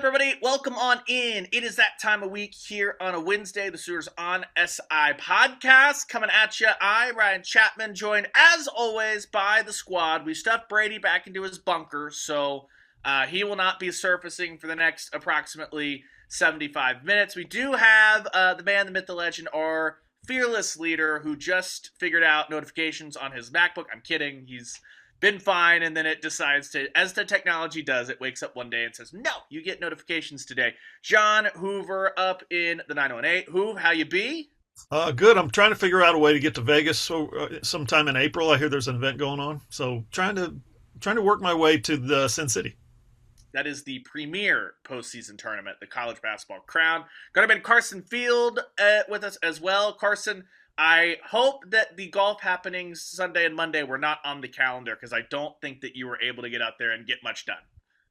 up, everybody? Welcome on in. It is that time of week here on a Wednesday. The Sooners on SI podcast coming at you. I, Ryan Chapman, joined as always by the squad. We stuffed Brady back into his bunker, so he will not be surfacing for the next approximately 75 minutes. We do have the man, the myth, the legend, our fearless leader who just figured out notifications on his MacBook. I'm kidding. He's been fine, and then it decides to, as the technology does, it wakes up one day and says, no, you get notifications today. John Hoover up in the 918. Hoov, how you be? Good. I'm trying to figure out a way to get to Vegas sometime in April. I hear there's an event going on, so trying to work my way to the Sin City. That is the premier postseason tournament, the college basketball crown. Got to be Carson Field with us as well. Carson, I hope that the golf happenings Sunday and Monday were not on the calendar, because I don't think that you were able to get out there and get much done.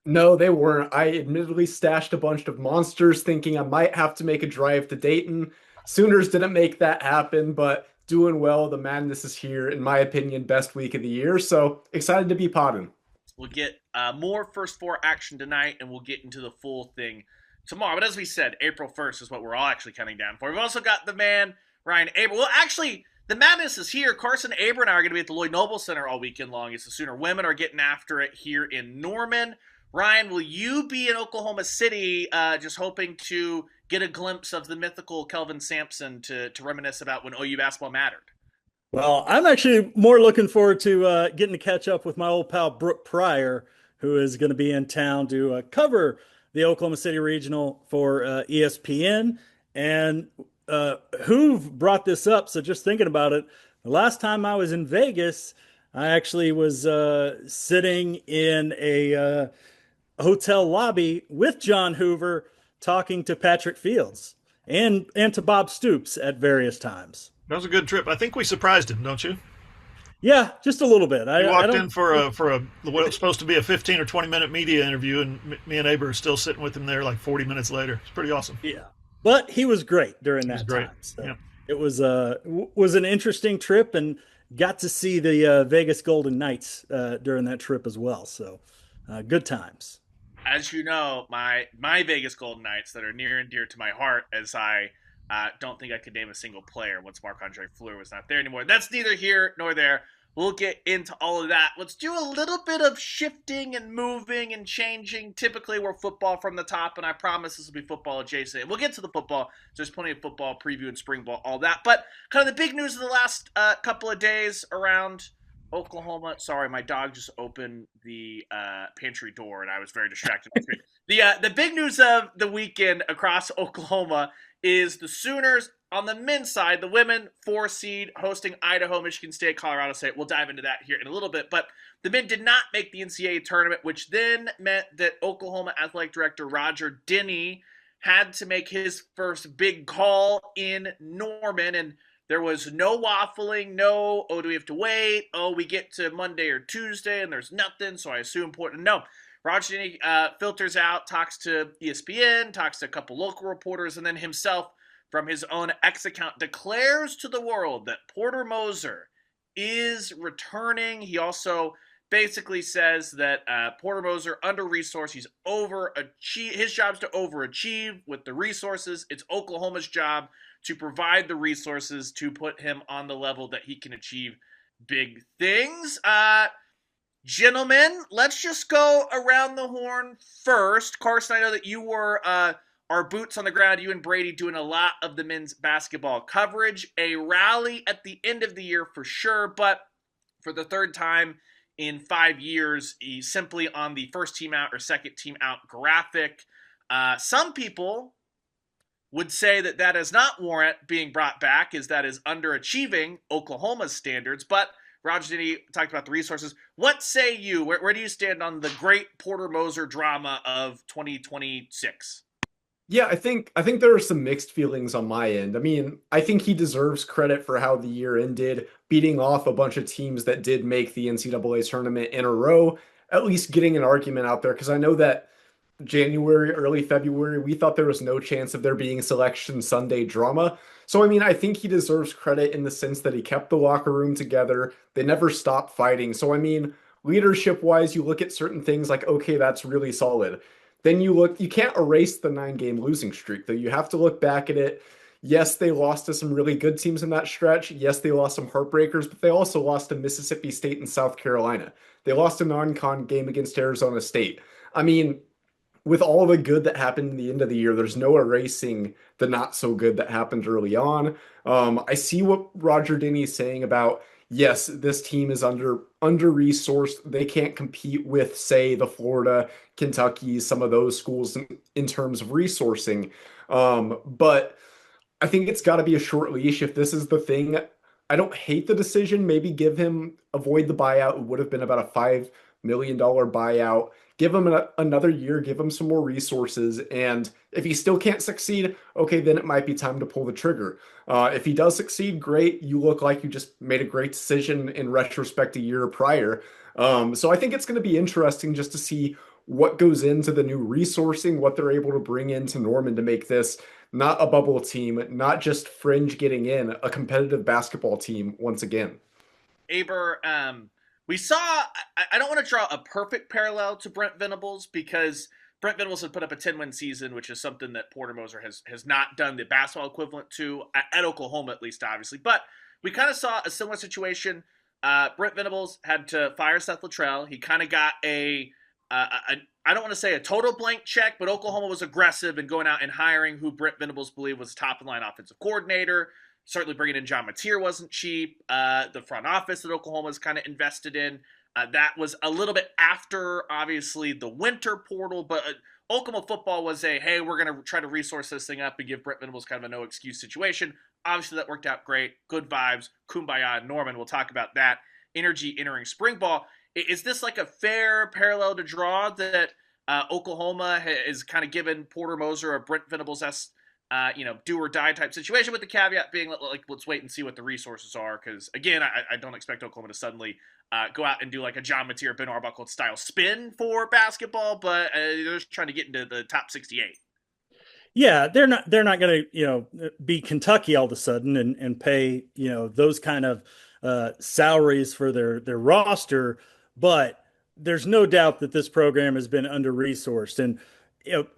No, they weren't. I admittedly stashed a bunch of monsters thinking I might have to make a drive to Dayton. Sooners didn't make that happen, but doing well. The madness is here. In my opinion, best week of the year. So excited to be potting. We'll get more first four action tonight, and we'll get into the full thing tomorrow. But as we said, April 1st is what we're all actually counting down for. We've also got the man, Ryan Aber. Well, actually, the madness is here. Carson, Aber, and I are going to be at the Lloyd Noble Center all weekend long as the Sooner women are getting after it here in Norman. Ryan, will you be in Oklahoma City just hoping to get a glimpse of the mythical Kelvin Sampson to reminisce about when OU basketball mattered? Well, I'm actually more looking forward to getting to catch up with my old pal Brooke Pryor, who is going to be in town to cover the Oklahoma City Regional for ESPN. And Hoove brought this up, so just thinking about it, the last time I was in Vegas, I actually was sitting in a hotel lobby with John Hoover talking to Patrick Fields and to Bob Stoops at various times. That was a good trip. I think we surprised him, don't you? Yeah, just a little bit. We walked in for what was supposed to be a 15 or 20-minute media interview, and me and Aber are still sitting with him there like 40 minutes later. It's pretty awesome. Yeah, but he was great during that time. So yeah. It was an interesting trip, and got to see the Vegas Golden Knights during that trip as well. So good times. As you know, my Vegas Golden Knights that are near and dear to my heart, as I don't think I could name a single player once Marc-Andre Fleur was not there anymore. That's neither here nor there. We'll get into all of that. Let's do a little bit of shifting and moving and changing. Typically, we're football from the top, and I promise this will be football adjacent. We'll get to the football. There's plenty of football preview and spring ball, all that. But kind of the big news of the last couple of days around Oklahoma. Sorry, my dog just opened the pantry door, and I was very distracted. The big news of the weekend across Oklahoma is the Sooners on the men's side, the women 4 seed hosting Idaho, Michigan State, Colorado State. We'll dive into that here in a little bit. But the men did not make the NCAA tournament, which then meant that Oklahoma Athletic Director Roger Denny had to make his first big call in Norman. And there was no waffling, no, oh, do we have to wait? Oh, we get to Monday or Tuesday and there's nothing, so I assume Portland. No. Roger Denny filters out, talks to ESPN, talks to a couple local reporters, and then himself from his own X account declares to the world that Porter Moser is returning. He also basically says that Porter Moser, under-resourced, he's overachieved. His job's to overachieve with the resources. It's Oklahoma's job to provide the resources to put him on the level that he can achieve big things. Gentlemen, let's just go around the horn first. Carson, I know that you were our boots on the ground, you and Brady doing a lot of the men's basketball coverage. A rally at the end of the year for sure, but for the third time in 5 years, he's simply on the first team out or second team out graphic. Some people would say that does not warrant being brought back, as that is underachieving Oklahoma's standards, but Roger Denny talked about the resources. What say you? Where do you stand on the great Porter Moser drama of 2026? Yeah, I think there are some mixed feelings on my end. I mean, I think he deserves credit for how the year ended, beating off a bunch of teams that did make the NCAA tournament in a row, at least getting an argument out there, because I know that January, early February, we thought there was no chance of there being Selection Sunday drama. So, I mean, I think he deserves credit in the sense that he kept the locker room together. They never stopped fighting. So, I mean, leadership-wise, you look at certain things like, okay, that's really solid. then you can't erase the 9-game losing streak, though. You have to look back at it. Yes, they lost to some really good teams in that stretch. Yes, they lost some heartbreakers, but they also lost to Mississippi State and South Carolina. They lost a non-con game against Arizona State. I mean, with all the good that happened in the end of the year, there's no erasing the not so good that happened early on. I see what Roger Denny is saying about, yes, this team is under resourced. They can't compete with, say, the Florida, Kentucky, some of those schools in terms of resourcing. But I think it's got to be a short leash if this is the thing. I don't hate the decision. Maybe avoid the buyout. It would have been about a $5 million buyout. Give him another year, give him some more resources. And if he still can't succeed, okay, then it might be time to pull the trigger. If he does succeed, great. You look like you just made a great decision in retrospect a year prior. So I think it's going to be interesting just to see what goes into the new resourcing, what they're able to bring into Norman to make this not a bubble team, not just fringe getting in, a competitive basketball team once again. Aber, we saw, I don't want to draw a perfect parallel to Brent Venables because Brent Venables had put up a 10-win season, which is something that Porter Moser has not done the basketball equivalent to, at Oklahoma at least, obviously. But we kind of saw a similar situation. Brent Venables had to fire Seth Luttrell. He kind of got I don't want to say a total blank check, but Oklahoma was aggressive in going out and hiring who Brent Venables believed was top-of-the-line offensive coordinator. Certainly bringing in John Mateer wasn't cheap. The front office that Oklahoma's kind of invested in. That was a little bit after, obviously, the winter portal, but Oklahoma football was hey, we're going to try to resource this thing up and give Brent Venables kind of a no-excuse situation. Obviously, that worked out great. Good vibes. Kumbaya. Norman, we'll talk about that. Energy entering spring ball. Is this like a fair parallel to draw that Oklahoma is kind of given Porter Moser a Brent Venables do or die type situation, with the caveat being like let's wait and see what the resources are, because again I don't expect Oklahoma to suddenly go out and do like a John Mateer, Ben Arbuckle style spin for basketball, but they're just trying to get into the top 68. Yeah, they're not going to be Kentucky all of a sudden and pay those kind of salaries for their roster, but there's no doubt that this program has been under resourced, and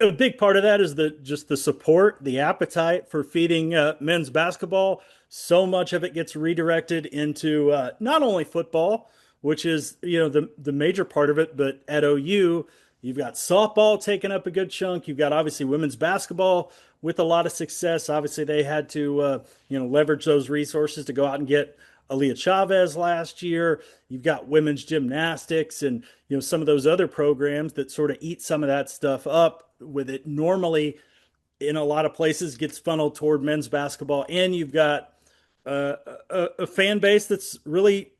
a big part of that is just the support, the appetite for feeding men's basketball. So much of it gets redirected into not only football, which is the major part of it, but at OU you've got softball taking up a good chunk. You've got obviously women's basketball with a lot of success. Obviously they had to leverage those resources to go out and get Aaliyah Chavez last year. You've got women's gymnastics and some of those other programs that sort of eat some of that stuff up. With it normally in a lot of places gets funneled toward men's basketball, and you've got a fan base that's really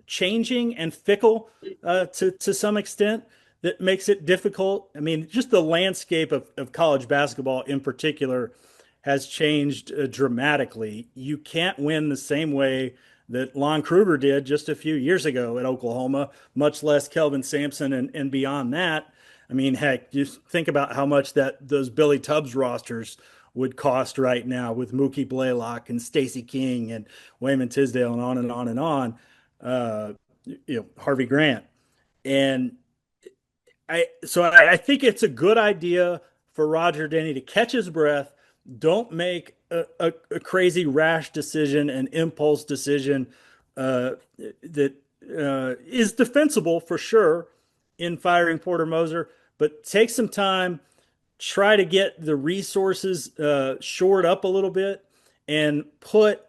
changing and fickle to some extent, that makes it difficult. I mean, just the landscape of college basketball in particular has changed dramatically. You can't win the same way that Lon Kruger did just a few years ago at Oklahoma, much less Kelvin Sampson and beyond that. I mean, heck, just think about how much those Billy Tubbs rosters would cost right now with Mookie Blaylock and Stacey King and Wayman Tisdale and on and on and on. Harvey Grant. And I think it's a good idea for Roger Denny to catch his breath. Don't make a crazy rash decision, an impulse decision that is defensible for sure in firing Porter Moser, but take some time, try to get the resources shored up a little bit, and put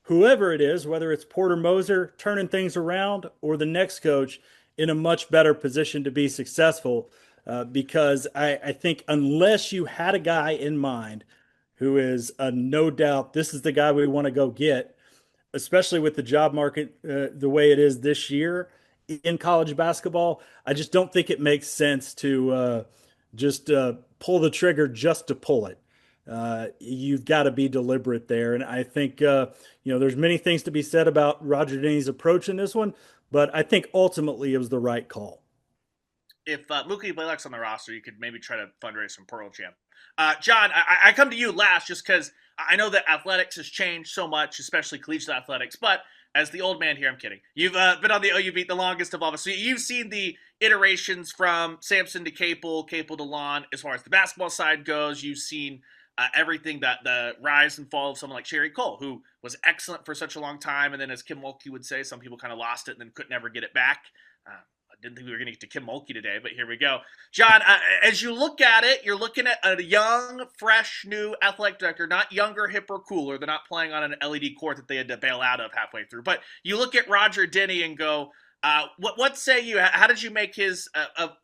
whoever it is, whether it's Porter Moser turning things around or the next coach, in a much better position to be successful. Because I think unless you had a guy in mind who is no doubt this is the guy we want to go get, especially with the job market the way it is this year in college basketball, I just don't think it makes sense to just pull the trigger just to pull it. You've got to be deliberate there. And I think, there's many things to be said about Roger Denny's approach in this one, but I think ultimately it was the right call. if Mookie Blaylock's on the roster, you could maybe try to fundraise some Pearl Jam. John, I come to you last just because I know that athletics has changed so much, especially collegiate athletics. But as the old man here, I'm kidding. You've been on the OU beat the longest of all of us. So you've seen the iterations from Sampson to Capel to Lon as far as the basketball side goes. You've seen everything that the rise and fall of someone like Sherry Cole, who was excellent for such a long time. And then as Kim Mulkey would say, some people kind of lost it and then could never get it back. I didn't think we were going to get to Kim Mulkey today, but here we go. John, as you look at it, you're looking at a young, fresh, new athletic director, not younger, hipper, cooler. They're not playing on an LED court that they had to bail out of halfway through. But you look at Roger Denny and go, what say you? How did you make his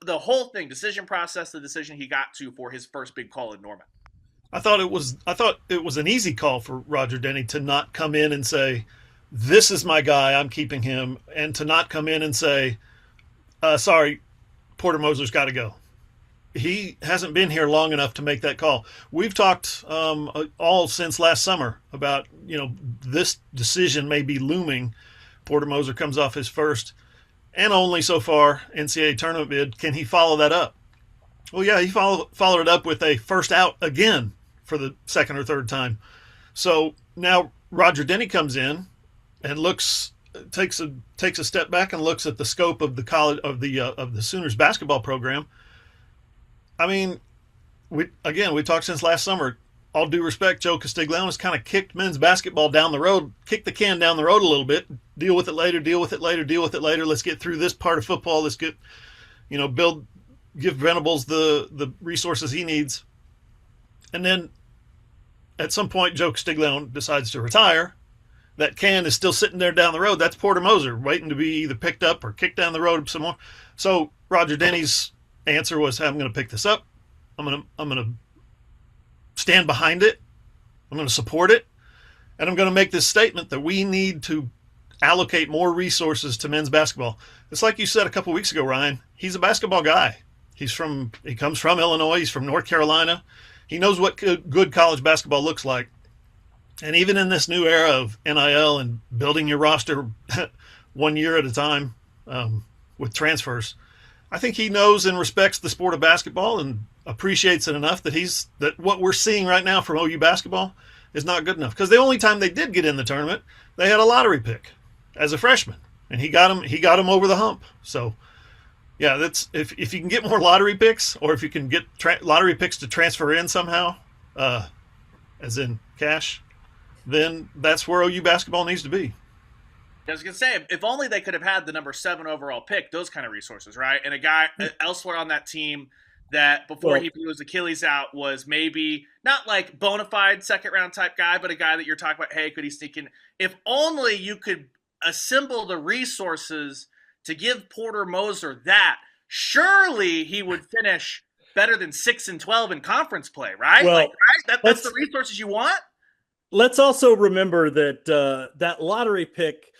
the whole thing, decision process, the decision he got to for his first big call in Norman? I thought it was an easy call for Roger Denny to not come in and say, "This is my guy, I'm keeping him," and to not come in and say, "Sorry, Porter Moser's got to go." He hasn't been here long enough to make that call. We've talked all since last summer about, this decision may be looming. Porter Moser comes off his first and only so far NCAA tournament bid. Can he follow that up? Well, yeah, he followed it up with a first out again for the second or third time. So now Roger Denny comes in and takes a step back and looks at the scope of the college of the Sooners basketball program. I mean, we talked since last summer. All due respect, Joe Castiglione has kind of kicked men's basketball down the road, kicked the can down the road a little bit. Deal with it later. Let's get through this part of football. Let's get, give Venables the resources he needs. And then at some point, Joe Castiglione decides to retire. That can is still sitting there down the road. That's Porter Moser waiting to be either picked up or kicked down the road some more. So Roger Denny's answer was, "I'm going to pick this up. I'm going to stand behind it. I'm going to support it. And I'm going to make this statement that we need to allocate more resources to men's basketball." It's like you said a couple of weeks ago, Ryan. He's a basketball guy. He comes from Illinois. He's from North Carolina. He knows what good college basketball looks like. And even in this new era of NIL and building your roster 1 year at a time with transfers, I think he knows and respects the sport of basketball and appreciates it enough that what we're seeing right now from OU basketball is not good enough. Because the only time they did get in the tournament, they had a lottery pick as a freshman, and he got him over the hump. So, yeah, that's if you can get more lottery picks, or if you can get lottery picks to transfer in somehow, as in cash, then that's where OU basketball needs to be. I was going to say, if only they could have had the number 7 overall pick, those kind of resources, right? And a guy elsewhere on that team that before he blew his Achilles out was maybe not like bona fide second-round type guy, but a guy that you're talking about, hey, could he sneak in? If only you could assemble the resources to give Porter Moser that, surely he would finish better than 6-12 in conference play, right? Well, that's the resources you want? Let's also remember that that lottery pick,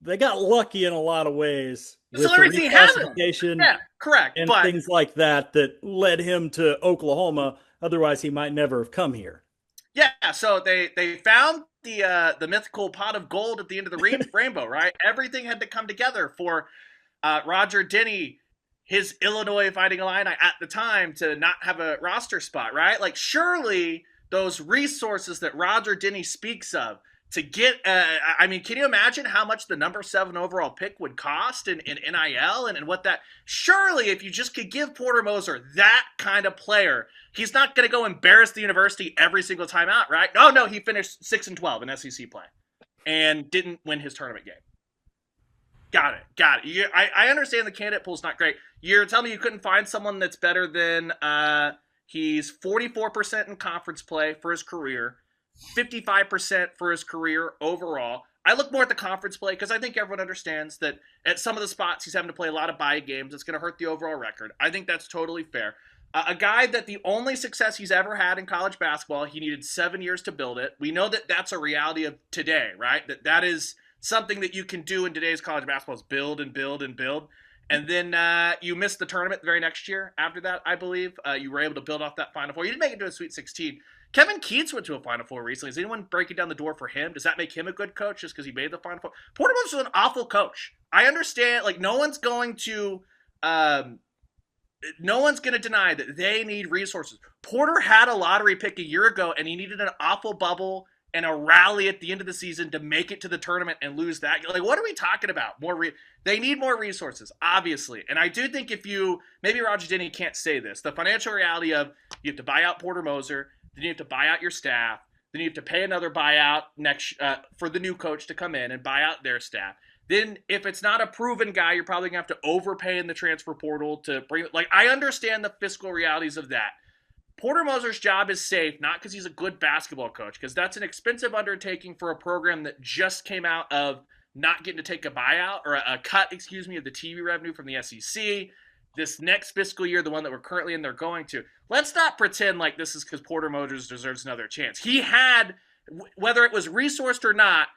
they got lucky in a lot of ways with the reclassification, yeah, correct, and things like that led him to Oklahoma. Otherwise, he might never have come here. Yeah, so they found the mythical pot of gold at the end of the rainbow, right? Everything had to come together for Roger Denny, his Illinois Fighting Illini at the time, to not have a roster spot, right? Like, surely those resources that Roger Denny speaks of to get, can you imagine how much the number 7 overall pick would cost in NIL and what that, surely if you just could give Porter Moser that kind of player, he's not going to go embarrass the university every single time out, right? No, he finished 6-12 in SEC play and didn't win his tournament game. Got it. I understand the candidate pool is not great. You're telling me you couldn't find someone that's better than, he's 44% in conference play for his career, 55% for his career overall. I look more at the conference play because I think everyone understands that at some of the spots he's having to play a lot of bye games. It's going to hurt the overall record. I think that's totally fair. A guy that the only success he's ever had in college basketball, he needed 7 years to build it. We know that that's a reality of today, right? That is something that you can do in today's college basketball is build and build and build. And then you missed the tournament the very next year after that, I believe. You were able to build off that Final Four. You didn't make it to a Sweet 16. Kevin Keats went to a Final Four recently. Is anyone breaking down the door for him? Does that make him a good coach just because he made the Final Four? Porter Moser was an awful coach. I understand, like, no one's going to no one's going to deny that they need resources. Porter had a lottery pick a year ago, and he needed an awful bubble and a rally at the end of the season to make it to the tournament and lose that. Like, what are we talking about? They need more resources, obviously. And I do think maybe Roger Denny can't say this, the financial reality of you have to buy out Porter Moser, then you have to buy out your staff, then you have to pay another buyout for the new coach to come in and buy out their staff. Then if it's not a proven guy, you're probably going to have to overpay in the transfer portal to bring – like, I understand the fiscal realities of that. Porter Moser's job is safe, not because he's a good basketball coach, because that's an expensive undertaking for a program that just came out of not getting to take a buyout or a cut, of the TV revenue from the SEC. This next fiscal year, the one that we're currently in, they're going to. Let's not pretend like this is because Porter Moser deserves another chance. He had, whether it was resourced or not,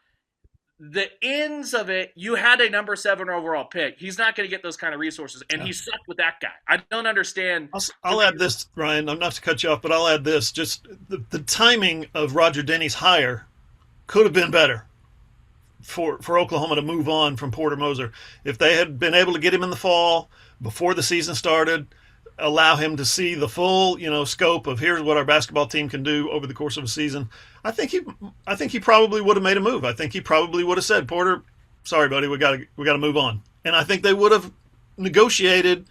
the ends of it, you had a number 7 overall pick. He's not going to get those kind of resources, and he sucked with that guy. I don't understand. I'll add this, Ryan. I'm not to cut you off, but I'll add this. Just the timing of Roger Denny's hire could have been better for Oklahoma to move on from Porter Moser. If they had been able to get him in the fall before the season started, allow him to see the full, scope of here's what our basketball team can do over the course of a season, I think he probably would have made a move. I think he probably would have said, Porter, sorry, buddy, we got to move on. And I think they would have negotiated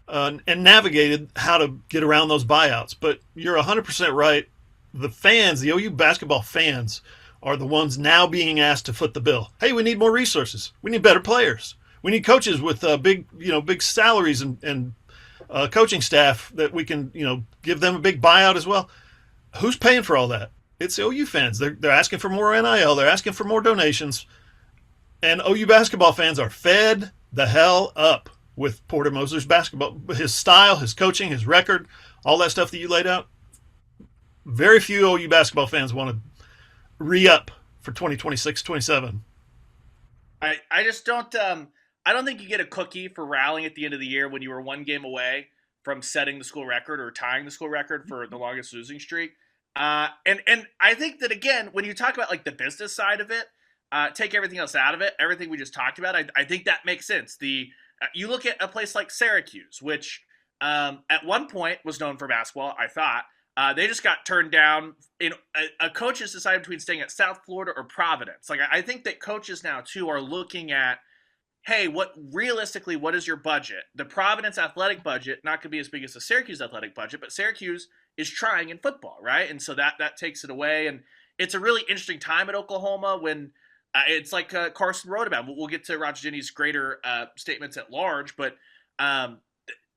and navigated how to get around those buyouts. But you're 100% right. The fans, the OU basketball fans, are the ones now being asked to foot the bill. Hey, we need more resources. We need better players. We need coaches with big salaries and coaching staff that we can, give them a big buyout as well. Who's paying for all that? It's the OU fans. They're asking for more NIL. They're asking for more donations. And OU basketball fans are fed the hell up with Porter Moser's basketball, his style, his coaching, his record, all that stuff that you laid out. Very few OU basketball fans want to re-up for 2026-27. I just don't I don't think you get a cookie for rallying at the end of the year when you were one game away from setting the school record or tying the school record for the longest losing streak. And I think that, again, when you talk about like the business side of it, take everything else out of it, everything we just talked about, I think that makes sense. You look at a place like Syracuse, which at one point was known for basketball, I thought. They just got turned down. A coach has decided between staying at South Florida or Providence. Like, I think that coaches now, too, are looking at, hey, what is your budget? The Providence athletic budget not going to be as big as the Syracuse athletic budget, but Syracuse is trying in football, right? And so that takes it away. And it's a really interesting time at Oklahoma when it's like Carson wrote about. We'll get to Roger Denny's greater statements at large, but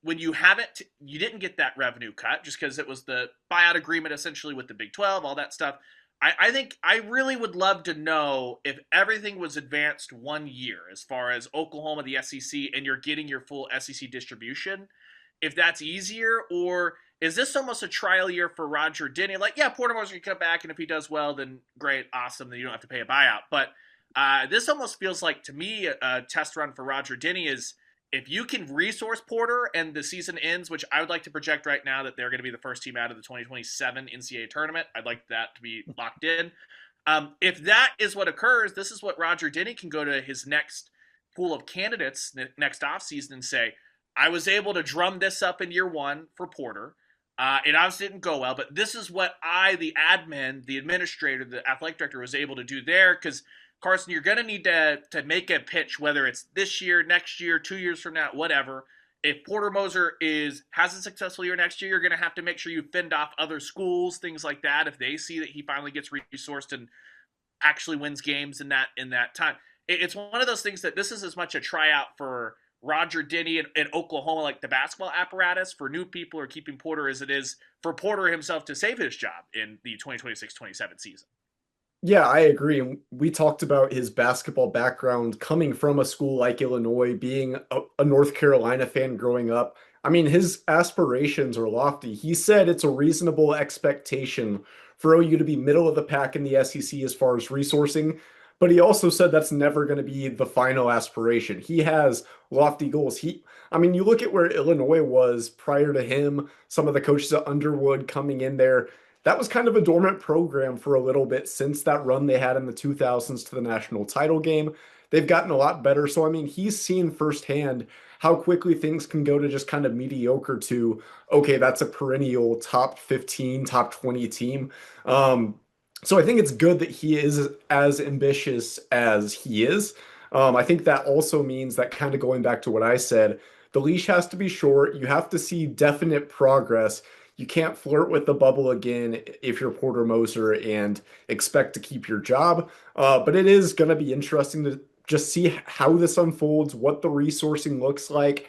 when you didn't get that revenue cut just because it was the buyout agreement essentially with the Big 12, all that stuff. I think I really would love to know if everything was advanced 1 year as far as Oklahoma, the SEC, and you're getting your full SEC distribution, if that's easier, or is this almost a trial year for Roger Denny? Like, yeah, Porter Moser can come back, and if he does well, then great, awesome, then you don't have to pay a buyout. But this almost feels like, to me, a test run for Roger Denny is if you can resource Porter and the season ends, which I would like to project right now that they're going to be the first team out of the 2027 NCAA Tournament. I'd like that to be locked in. If that is what occurs, this is what Roger Denny can go to his next pool of candidates next offseason and say, I was able to drum this up in year one for Porter. It obviously didn't go well, but this is what the admin, the administrator, the athletic director was able to do there, because Carson, you're going to need to make a pitch, whether it's this year, next year, 2 years from now, whatever. If Porter Moser has a successful year next year, you're going to have to make sure you fend off other schools, things like that, if they see that he finally gets resourced and actually wins games in that time. It's one of those things that this is as much a tryout for Roger Denny and Oklahoma, like the basketball apparatus, for new people or keeping Porter, as it is for Porter himself to save his job in the 2026-27 season. Yeah, I agree. And we talked about his basketball background coming from a school like Illinois, being a North Carolina fan growing up. I mean, his aspirations are lofty. He said it's a reasonable expectation for OU to be middle of the pack in the SEC as far as resourcing. But he also said that's never going to be the final aspiration. He has lofty goals. You look at where Illinois was prior to him, some of the coaches at Underwood coming in there. That was kind of a dormant program for a little bit since that run they had in the 2000s to the national title game. They've gotten a lot better. So, he's seen firsthand how quickly things can go to just kind of mediocre to, okay, that's a perennial top 15, top 20 team. So I think it's good that he is as ambitious as he is. I think that also means that, kind of going back to what I said, the leash has to be short. You have to see definite progress. You can't flirt with the bubble again if you're Porter Moser and expect to keep your job. But it is going to be interesting to just see how this unfolds, what the resourcing looks like.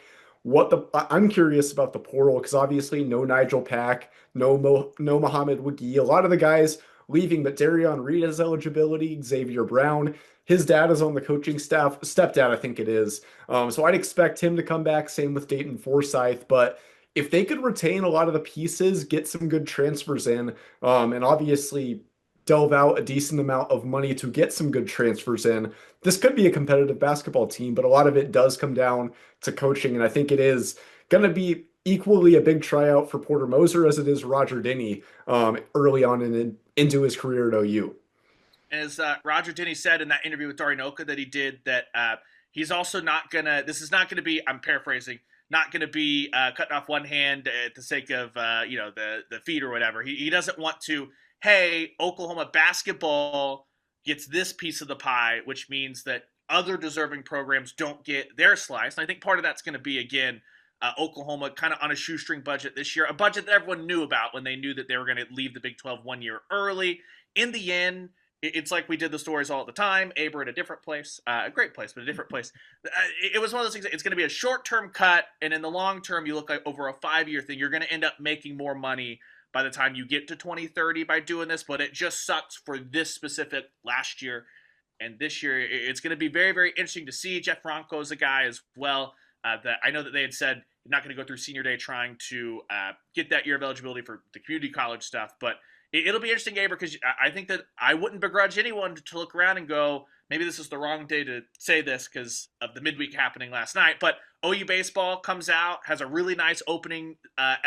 I'm curious about the portal because obviously no Nigel Pack, no Muhammad Wagi. A lot of the guys leaving, but Darion Reed has eligibility. Xavier Brown, his dad is on the coaching staff, stepdad, I think it is. So I'd expect him to come back. Same with Dayton Forsyth, but if they could retain a lot of the pieces, get some good transfers in, and obviously delve out a decent amount of money to get some good transfers in, this could be a competitive basketball team, but a lot of it does come down to coaching. And I think it is going to be equally a big tryout for Porter Moser as it is Roger Denny early on into his career at OU. As Roger Denny said in that interview with Dorinoka that he did, that he's also not going to, this is not going to be, I'm paraphrasing, not going to be cutting off one hand at the sake of, the feet or whatever. He doesn't want to, hey, Oklahoma basketball gets this piece of the pie, which means that other deserving programs don't get their slice. And I think part of that's going to be, again, Oklahoma kind of on a shoestring budget this year, a budget that everyone knew about when they knew that they were going to leave the Big 12 1 year early. In the end, it's like we did the stories all the time. Aber at a different place, a great place, but a different place. It was one of those things. It's going to be a short-term cut, and in the long term, you look like over a 5-year thing, you're going to end up making more money by the time you get to 2030 by doing this. But it just sucks for this specific last year and this year. It's going to be very, very interesting to see. Jeff Franco is a guy as well that I know that they had said not going to go through senior day trying to get that year of eligibility for the community college stuff, but it'll be interesting, Aber, because I think that I wouldn't begrudge anyone to look around and go, maybe this is the wrong day to say this because of the midweek happening last night, but OU baseball comes out, has a really nice opening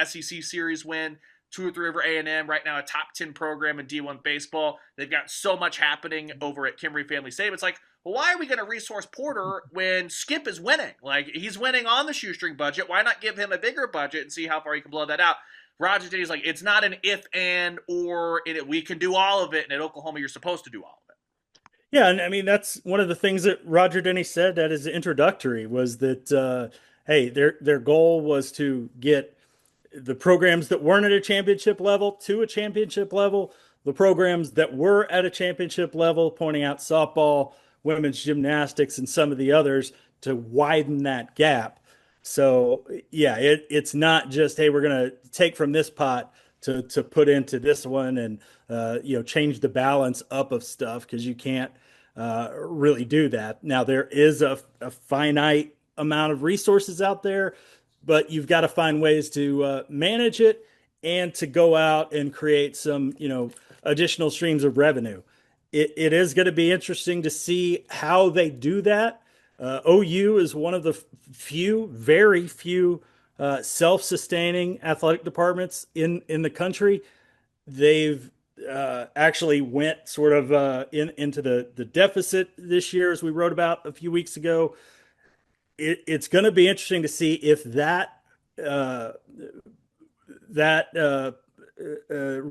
SEC series win, 2 or 3 over A&M, right now a top 10 program in D1 baseball. They've got so much happening over at Kimberly Family Stadium. It's like, well, why are we going to resource Porter when Skip is winning? Like, he's winning on the shoestring budget. Why not give him a bigger budget and see how far he can blow that out? Roger Denny's like, it's not an if and or we can do all of it, and at Oklahoma you're supposed to do all of it. Yeah, and I mean that's one of the things that Roger Denny said at his introductory was that hey, their goal was to get the programs that weren't at a championship level to a championship level, the programs that were at a championship level, pointing out softball, women's gymnastics, and some of the others, to widen that gap. So yeah, it's not just, hey, we're going to take from this pot to put into this one and change the balance up of stuff, because you can't really do that. Now there is a finite amount of resources out there, but you've got to find ways to manage it and to go out and create some additional streams of revenue. It is going to be interesting to see how they do that. OU is one of the very few self-sustaining athletic departments in the country. They've actually went sort of into the deficit this year, as we wrote about a few weeks ago. It's going to be interesting to see if that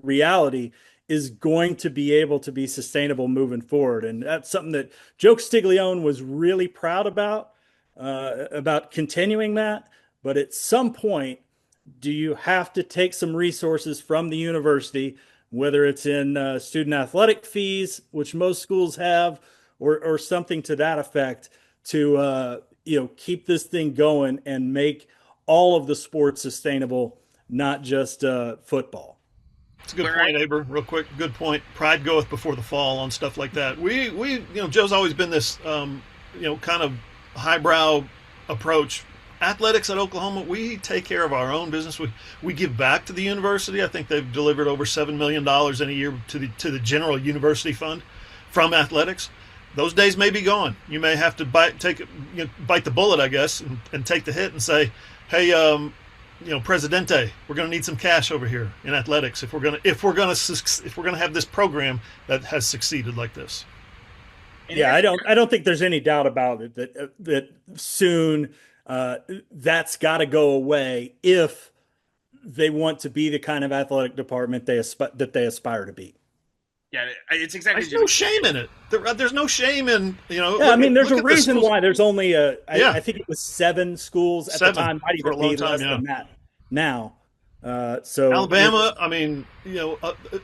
reality is going to be able to be sustainable moving forward. And that's something that Joe Castiglione was really proud about continuing that. But at some point, do you have to take some resources from the university, whether it's in student athletic fees, which most schools have, or something to that effect, to keep this thing going and make all of the sports sustainable, not just football. It's a good point, Aber. Real quick, good point. Pride goeth before the fall on stuff like that. We Joe's always been this, kind of highbrow approach. Athletics at Oklahoma, we take care of our own business. We give back to the university. I think they've delivered over $7 million in a year to the general university fund from athletics. Those days may be gone. You may have to bite the bullet, I guess, and take the hit and say, hey, Presidente, we're going to need some cash over here in athletics if we're going to have this program that has succeeded like this. Yeah, I don't think there's any doubt about it that soon That's got to go away if they want to be the kind of athletic department that they aspire to be. Yeah, it's exactly. There's no shame in it. There's no shame in, Yeah, I mean, there's a look at the reason schools. why there's only Yeah. I think it was 7 schools at the 7 time, might for a even long be time, less yeah. than that now. So Alabama, I mean,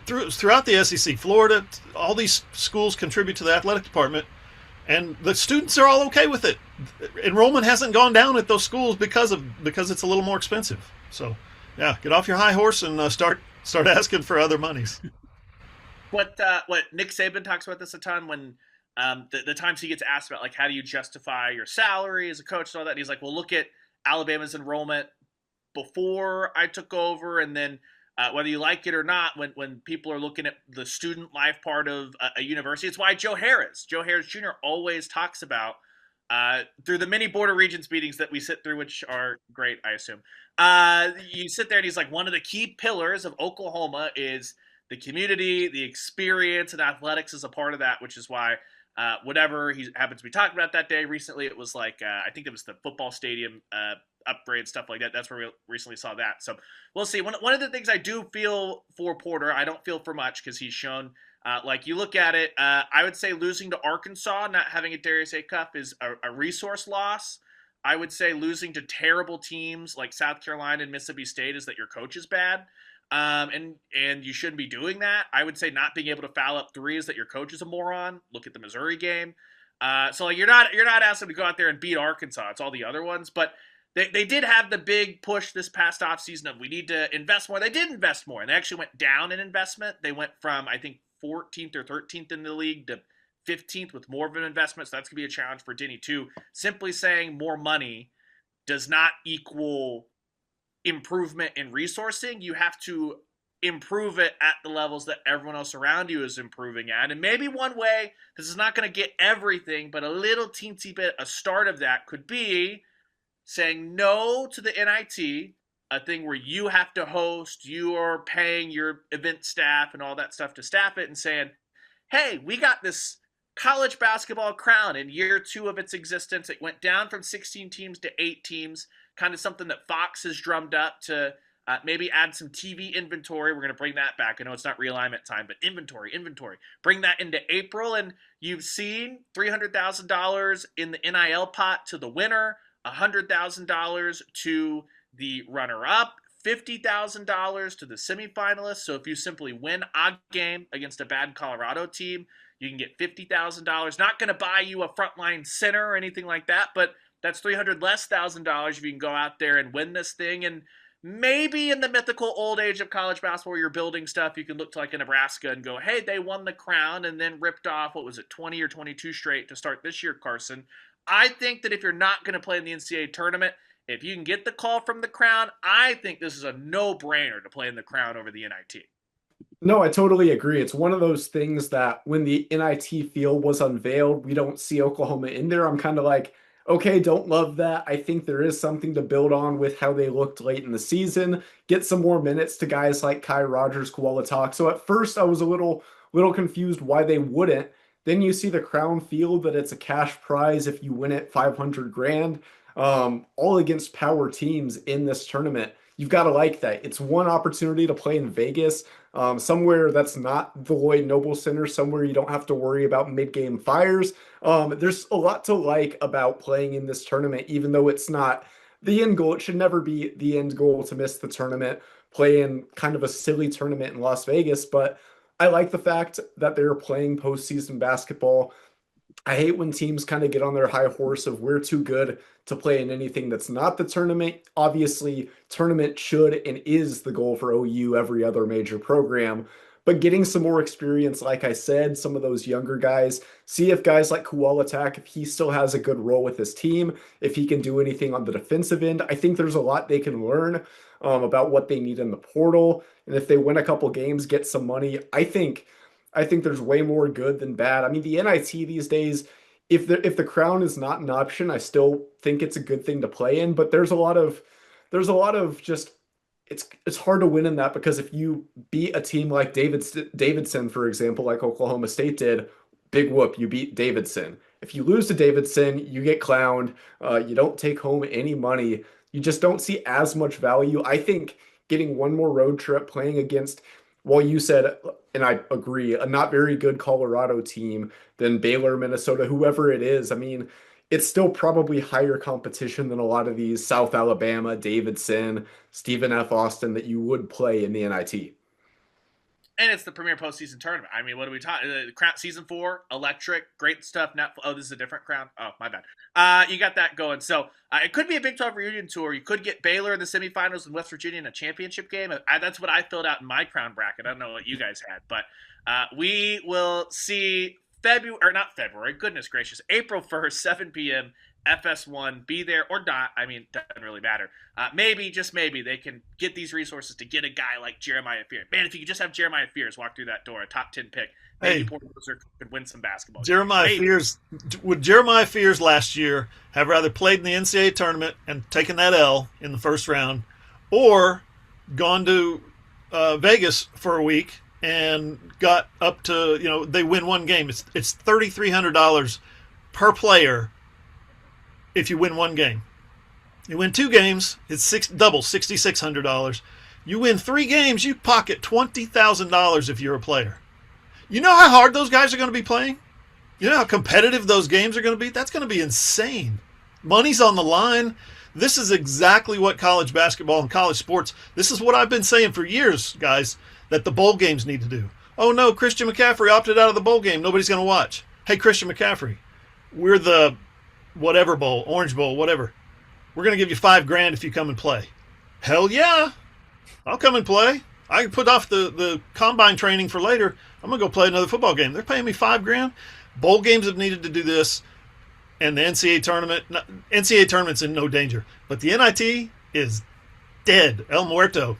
throughout the SEC, Florida, all these schools contribute to the athletic department, and the students are all okay with it. Enrollment hasn't gone down at those schools because it's a little more expensive. So, yeah, get off your high horse and start asking for other monies. What Nick Saban talks about this a ton when the times he gets asked about, like, how do you justify your salary as a coach and all that, and he's like, well, look at Alabama's enrollment before I took over, and then whether you like it or not, when people are looking at the student life part of a university, it's why Joe Harris Jr. always talks about through the many border regions meetings that we sit through, which are great, I assume. You sit there and he's like, one of the key pillars of Oklahoma is the community, the experience, and athletics is a part of that, which is why whatever he happens to be talking about that day. Recently, it was like, I think it was the football stadium upgrade, stuff like that. That's where we recently saw that. So we'll see. One of the things I do feel for Porter, I don't feel for much because he's shown, like you look at it, I would say losing to Arkansas, not having a Darius A. Cup is a resource loss. I would say losing to terrible teams like South Carolina and Mississippi State is that your coach is bad. And you shouldn't be doing that. I would say not being able to foul up threes that your coach is a moron. Look at the Missouri game. So like you're not asking to go out there and beat Arkansas. It's all the other ones. But they did have the big push this past offseason of we need to invest more. They did invest more, and they actually went down in investment. They went from, I think, 14th or 13th in the league to 15th with more of an investment. So that's going to be a challenge for Denny too. Simply saying more money does not equal improvement in resourcing. You have to improve it at the levels that everyone else around you is improving at. And maybe one way, this is not going to get everything, but a little teensy bit, a start of that could be saying no to the NIT, a thing where you have to host, you are paying your event staff and all that stuff to staff it, and saying, hey, we got this college basketball crown in year 2 of its existence. It went down from 16 teams to 8 teams, kind of something that Fox has drummed up to maybe add some TV inventory. We're going to bring that back. I know it's not realignment time, but inventory. Bring that into April, and you've seen $300,000 in the NIL pot to the winner, $100,000 to the runner-up, $50,000 to the semifinalists. So if you simply win a game against a bad Colorado team, you can get $50,000. Not going to buy you a frontline center or anything like that, but that's $300,000 less if you can go out there and win this thing. And maybe in the mythical old age of college basketball where you're building stuff, you can look to like a Nebraska and go, hey, they won the crown and then ripped off, 20 or 22 straight to start this year, Carson. I think that if you're not going to play in the NCAA tournament, if you can get the call from the crown, I think this is a no-brainer to play in the crown over the NIT. No, I totally agree. It's one of those things that when the NIT field was unveiled, we don't see Oklahoma in there. I'm kind of like, okay, don't love that. I think there is something to build on with how they looked late in the season. Get some more minutes to guys like Kai Rogers, Kualatak. So at first I was a little confused why they wouldn't. Then you see the crown field that it's a cash prize if you win it, 500 grand, all against power teams in this tournament. You've got to like that. It's one opportunity to play in Vegas, somewhere that's not the Lloyd Noble Center, somewhere you don't have to worry about mid-game fires. There's a lot to like about playing in this tournament, even though it's not the end goal. It should never be the end goal to miss the tournament, play in kind of a silly tournament in Las Vegas. But I like the fact that they're playing postseason basketball. I hate when teams kind of get on their high horse of we're too good to play in anything that's not the tournament. Obviously, tournament should and is the goal for OU, every other major program. But getting some more experience, like I said, some of those younger guys, see if guys like Kualatak, if he still has a good role with his team, if he can do anything on the defensive end. I think there's a lot they can learn about what they need in the portal. And if they win a couple games, get some money, I think there's way more good than bad. I mean, the NIT these days, if the crown is not an option, I still think it's a good thing to play in. But there's a lot of just it's hard to win in that, because if you beat a team like Davidson, for example, like Oklahoma State did, big whoop, you beat Davidson. If you lose to Davidson, you get clowned. You don't take home any money. You just don't see as much value. I think getting one more road trip playing against, well, you said, and I agree, a not very good Colorado team than Baylor, Minnesota, whoever it is. I mean, it's still probably higher competition than a lot of these South Alabama, Davidson, Stephen F. Austin that you would play in the NIT. And it's the premier postseason tournament. I mean, what are we talking? Crown season 4, electric, great stuff. Not this is a different crown. Oh, my bad. You got that going. So it could be a Big 12 reunion tour. You could get Baylor in the semifinals and West Virginia in a championship game. That's what I filled out in my crown bracket. I don't know what you guys had, but we will see February. Goodness gracious, April 1st, 7 p.m. FS1, be there or not. I mean, doesn't really matter. Maybe, just maybe, they can get these resources to get a guy like Jeremiah Fears. Man, if you could just have Jeremiah Fears walk through that door, a top 10 pick, maybe Porter Moser could win some basketball. Would Jeremiah Fears last year have rather played in the NCAA tournament and taken that L in the first round, or gone to Vegas for a week and got up to, they win one game? It's $3,300 per player if you win one game. You win 2 games, it's double, $6,600. You win 3 games, you pocket $20,000 if you're a player. You know how hard those guys are going to be playing? You know how competitive those games are going to be? That's going to be insane. Money's on the line. This is exactly what college basketball and college sports, this is what I've been saying for years, guys, that the bowl games need to do. Oh no, Christian McCaffrey opted out of the bowl game. Nobody's going to watch. Hey, Christian McCaffrey, we're the whatever bowl, Orange Bowl, whatever. We're going to give you $5,000 if you come and play. Hell yeah. I'll come and play. I can put off the combine training for later. I'm going to go play another football game. They're paying me $5,000. Bowl games have needed to do this. And the NCAA tournament's in no danger. But the NIT is dead. El Muerto.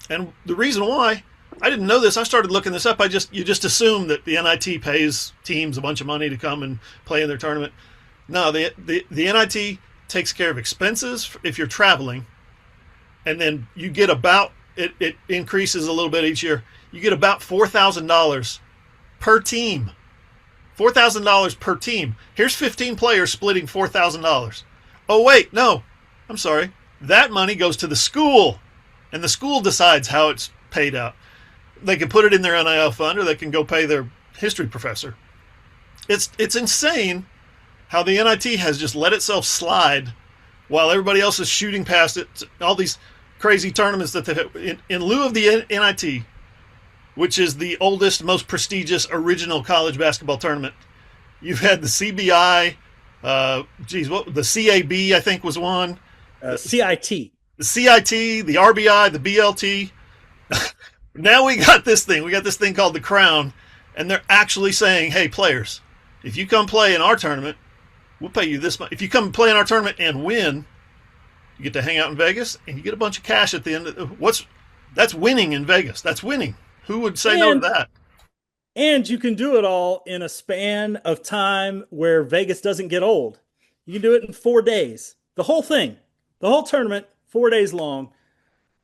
And the reason why, I didn't know this. I started looking this up. You just assume that the NIT pays teams a bunch of money to come and play in their tournament. No, the NIT takes care of expenses if you're traveling, and then you get about, it increases a little bit each year. You get about $4,000 per team. $4,000 per team. Here's 15 players splitting $4,000. Oh, wait, no. I'm sorry. That money goes to the school, and the school decides how it's paid out. They can put it in their NIL fund, or they can go pay their history professor. It's insane how the NIT has just let itself slide while everybody else is shooting past it. All these crazy tournaments that they have. In lieu of the NIT, which is the oldest, most prestigious, original college basketball tournament, you've had the CBI, the CAB, I think, was one. CIT. The CIT, the RBI, the BLT. Now we got this thing. We got this thing called the Crown, and they're actually saying, hey, players, if you come play in our tournament, we'll pay you this much. If you come play in our tournament and win, you get to hang out in Vegas, and you get a bunch of cash at the end of that's winning in Vegas. That's winning. Who would say no to that? And you can do it all in a span of time where Vegas doesn't get old. You can do it in 4 days. The whole thing, the whole tournament, 4 days long.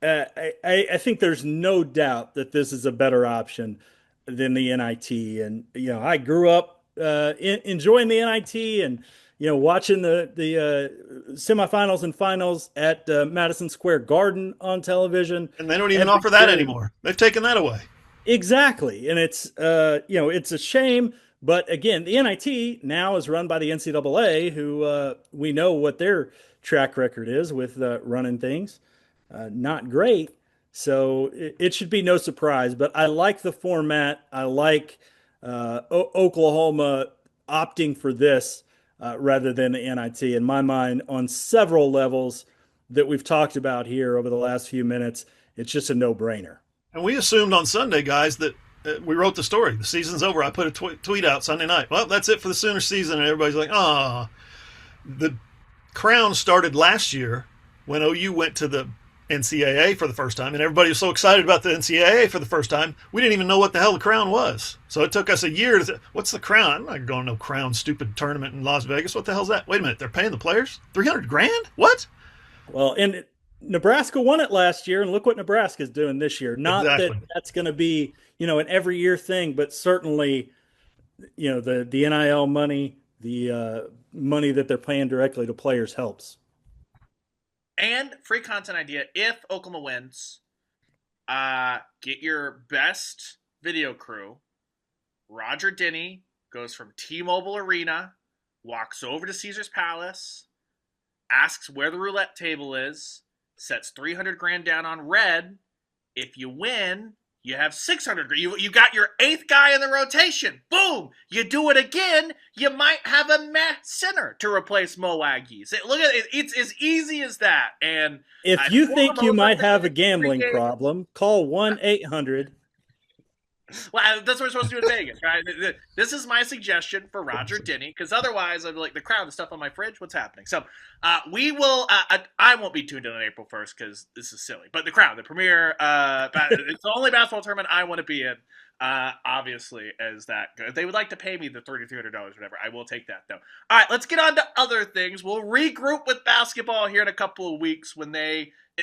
I think there's no doubt that this is a better option than the NIT. And, I grew up enjoying the NIT and, watching the semifinals and finals at Madison Square Garden on television. And they don't even offer that anymore. They've taken that away. Exactly. And it's, it's a shame. But again, the NIT now is run by the NCAA, who we know what their track record is with running things. Not great. So it should be no surprise. But I like the format. I like Oklahoma opting for this rather than the NIT. In my mind, on several levels that we've talked about here over the last few minutes, it's just a no-brainer. And we assumed on Sunday, guys, that we wrote the story. The season's over. I put a tweet out Sunday night. Well, that's it for the Sooner season. And everybody's like, the Crown started last year when OU went to the NCAA for the first time, and everybody was so excited about the NCAA for the first time, we didn't even know what the hell the Crown was. So it took us a year to what's the Crown? I'm not going to no Crown stupid tournament in Las Vegas. What the hell's that? Wait a minute, they're paying the players $300,000? What? Well, and Nebraska won it last year, and look what Nebraska's doing this year. Not exactly. That's going to be, an every year thing, but certainly, the NIL money, the money that they're paying directly to players helps. And free content idea: if Oklahoma wins, get your best video crew. Roger Denny goes from T-Mobile Arena, walks over to Caesar's Palace, asks where the roulette table is, sets 300 grand down on red. If you win, you have 600. You got your 8th guy in the rotation. Boom! You do it again, you might have a Matt center to replace Mo Aggies. Look at it. It's as easy as that. And if you think you might have a gambling problem, call 1-800. Well, that's what we're supposed to do in Vegas, right? This is my suggestion for Roger Denny, because otherwise I'm like, the Crown, the stuff on my fridge, what's happening? So we will, I won't be tuned in on April 1st because this is silly, but the Crown, the premier, it's the only basketball tournament I want to be in, obviously, as that. If they would like to pay me the $3,300, whatever, I will take that, though. All right, let's get on to other things. We'll regroup with basketball here in a couple of weeks when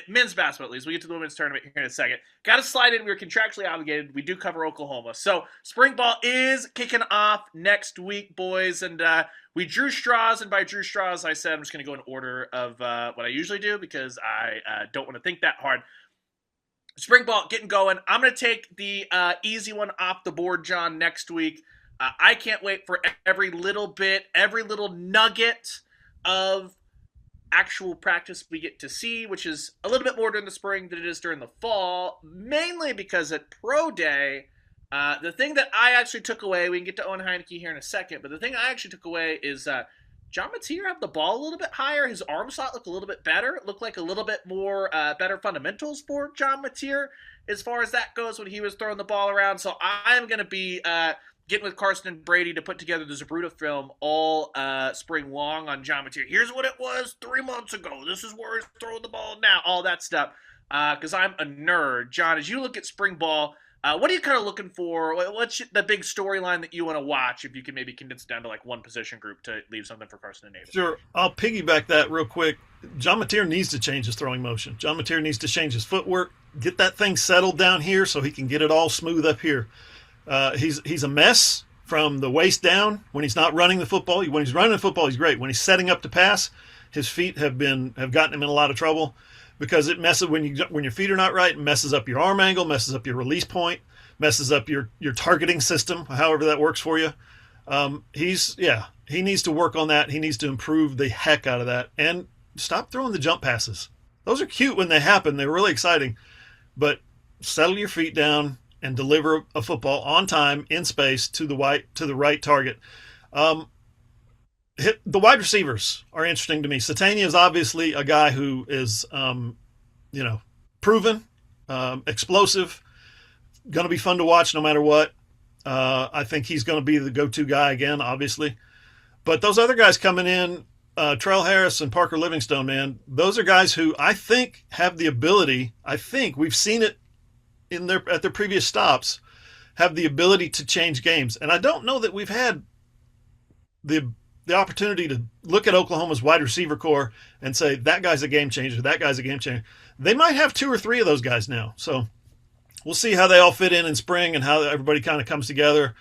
men's basketball at least. We'll get to the women's tournament here in a second. Got to slide in. We were contractually obligated. We do cover Oklahoma. So spring ball is kicking off next week, boys. And we drew straws. And by drew straws, I said I'm just going to go in order of what I usually do because I don't want to think that hard. Spring ball getting going. I'm going to take the easy one off the board, John, next week. I can't wait for every little nugget of actual practice we get to see, which is a little bit more during the spring than it is during the fall, mainly because at Pro Day, the thing that I actually took away, we can get to Owen Heineke here in a second, but the thing I actually took away is John Mateer had the ball a little bit higher. His arm slot looked a little bit better. It looked like a little bit more better fundamentals for John Mateer as far as that goes when he was throwing the ball around. So I'm going to be getting with Carson and Brady to put together the Zabruta film all spring long on John Mateer. Here's what it was 3 months ago. This is where he's throwing the ball now. All that stuff. Because I'm a nerd. John, as you look at spring ball, what are you kind of looking for? What's the big storyline that you want to watch if you can maybe condense it down to like one position group to leave something for Carson and Davis? Sure. I'll piggyback that real quick. John Mateer needs to change his throwing motion. John Mateer needs to change his footwork, get that thing settled down here so he can get it all smooth up here. He's a mess from the waist down when he's not running the football. When he's running the football, he's great. When he's setting up to pass, his feet have gotten him in a lot of trouble because it messes when your feet are not right. It messes up your arm angle, messes up your release point, messes up your targeting system, however that works for you. He needs to work on that. He needs to improve the heck out of that and stop throwing the jump passes. Those are cute when they happen. They're really exciting, but settle your feet down and deliver a football on time in space to the right target. The wide receivers are interesting to me. Satania is obviously a guy who is, proven, explosive, going to be fun to watch no matter what. I think he's going to be the go-to guy again, obviously. But those other guys coming in, Trell Harris and Parker Livingstone, man, those are guys who I think have the ability. I think we've seen it at their previous stops, have the ability to change games. And I don't know that we've had the opportunity to look at Oklahoma's wide receiver core and say, that guy's a game changer, that guy's a game changer. They might have 2 or 3 of those guys now. So we'll see how they all fit in spring and how everybody kind of comes together.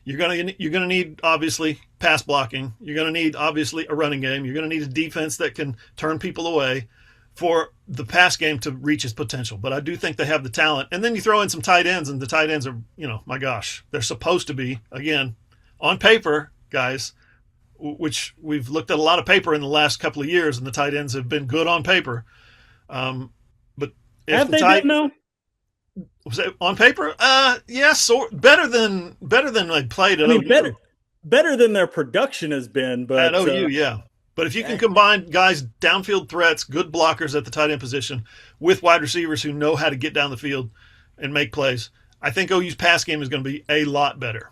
You're gonna need, obviously, pass blocking. You're going to need, obviously, a running game. You're going to need a defense that can turn people away for the pass game to reach its potential. But I do think they have the talent. And then you throw in some tight ends, and the tight ends are, my gosh, they're supposed to be, again, on paper, guys, which we've looked at a lot of paper in the last couple of years, and the tight ends have been good on paper. But if have they been, though? Was it on paper? Yes, better than they played at OU. Better than their production has been, but at OU, yeah. But if you can combine guys, downfield threats, good blockers at the tight end position, with wide receivers who know how to get down the field and make plays, I think OU's pass game is going to be a lot better.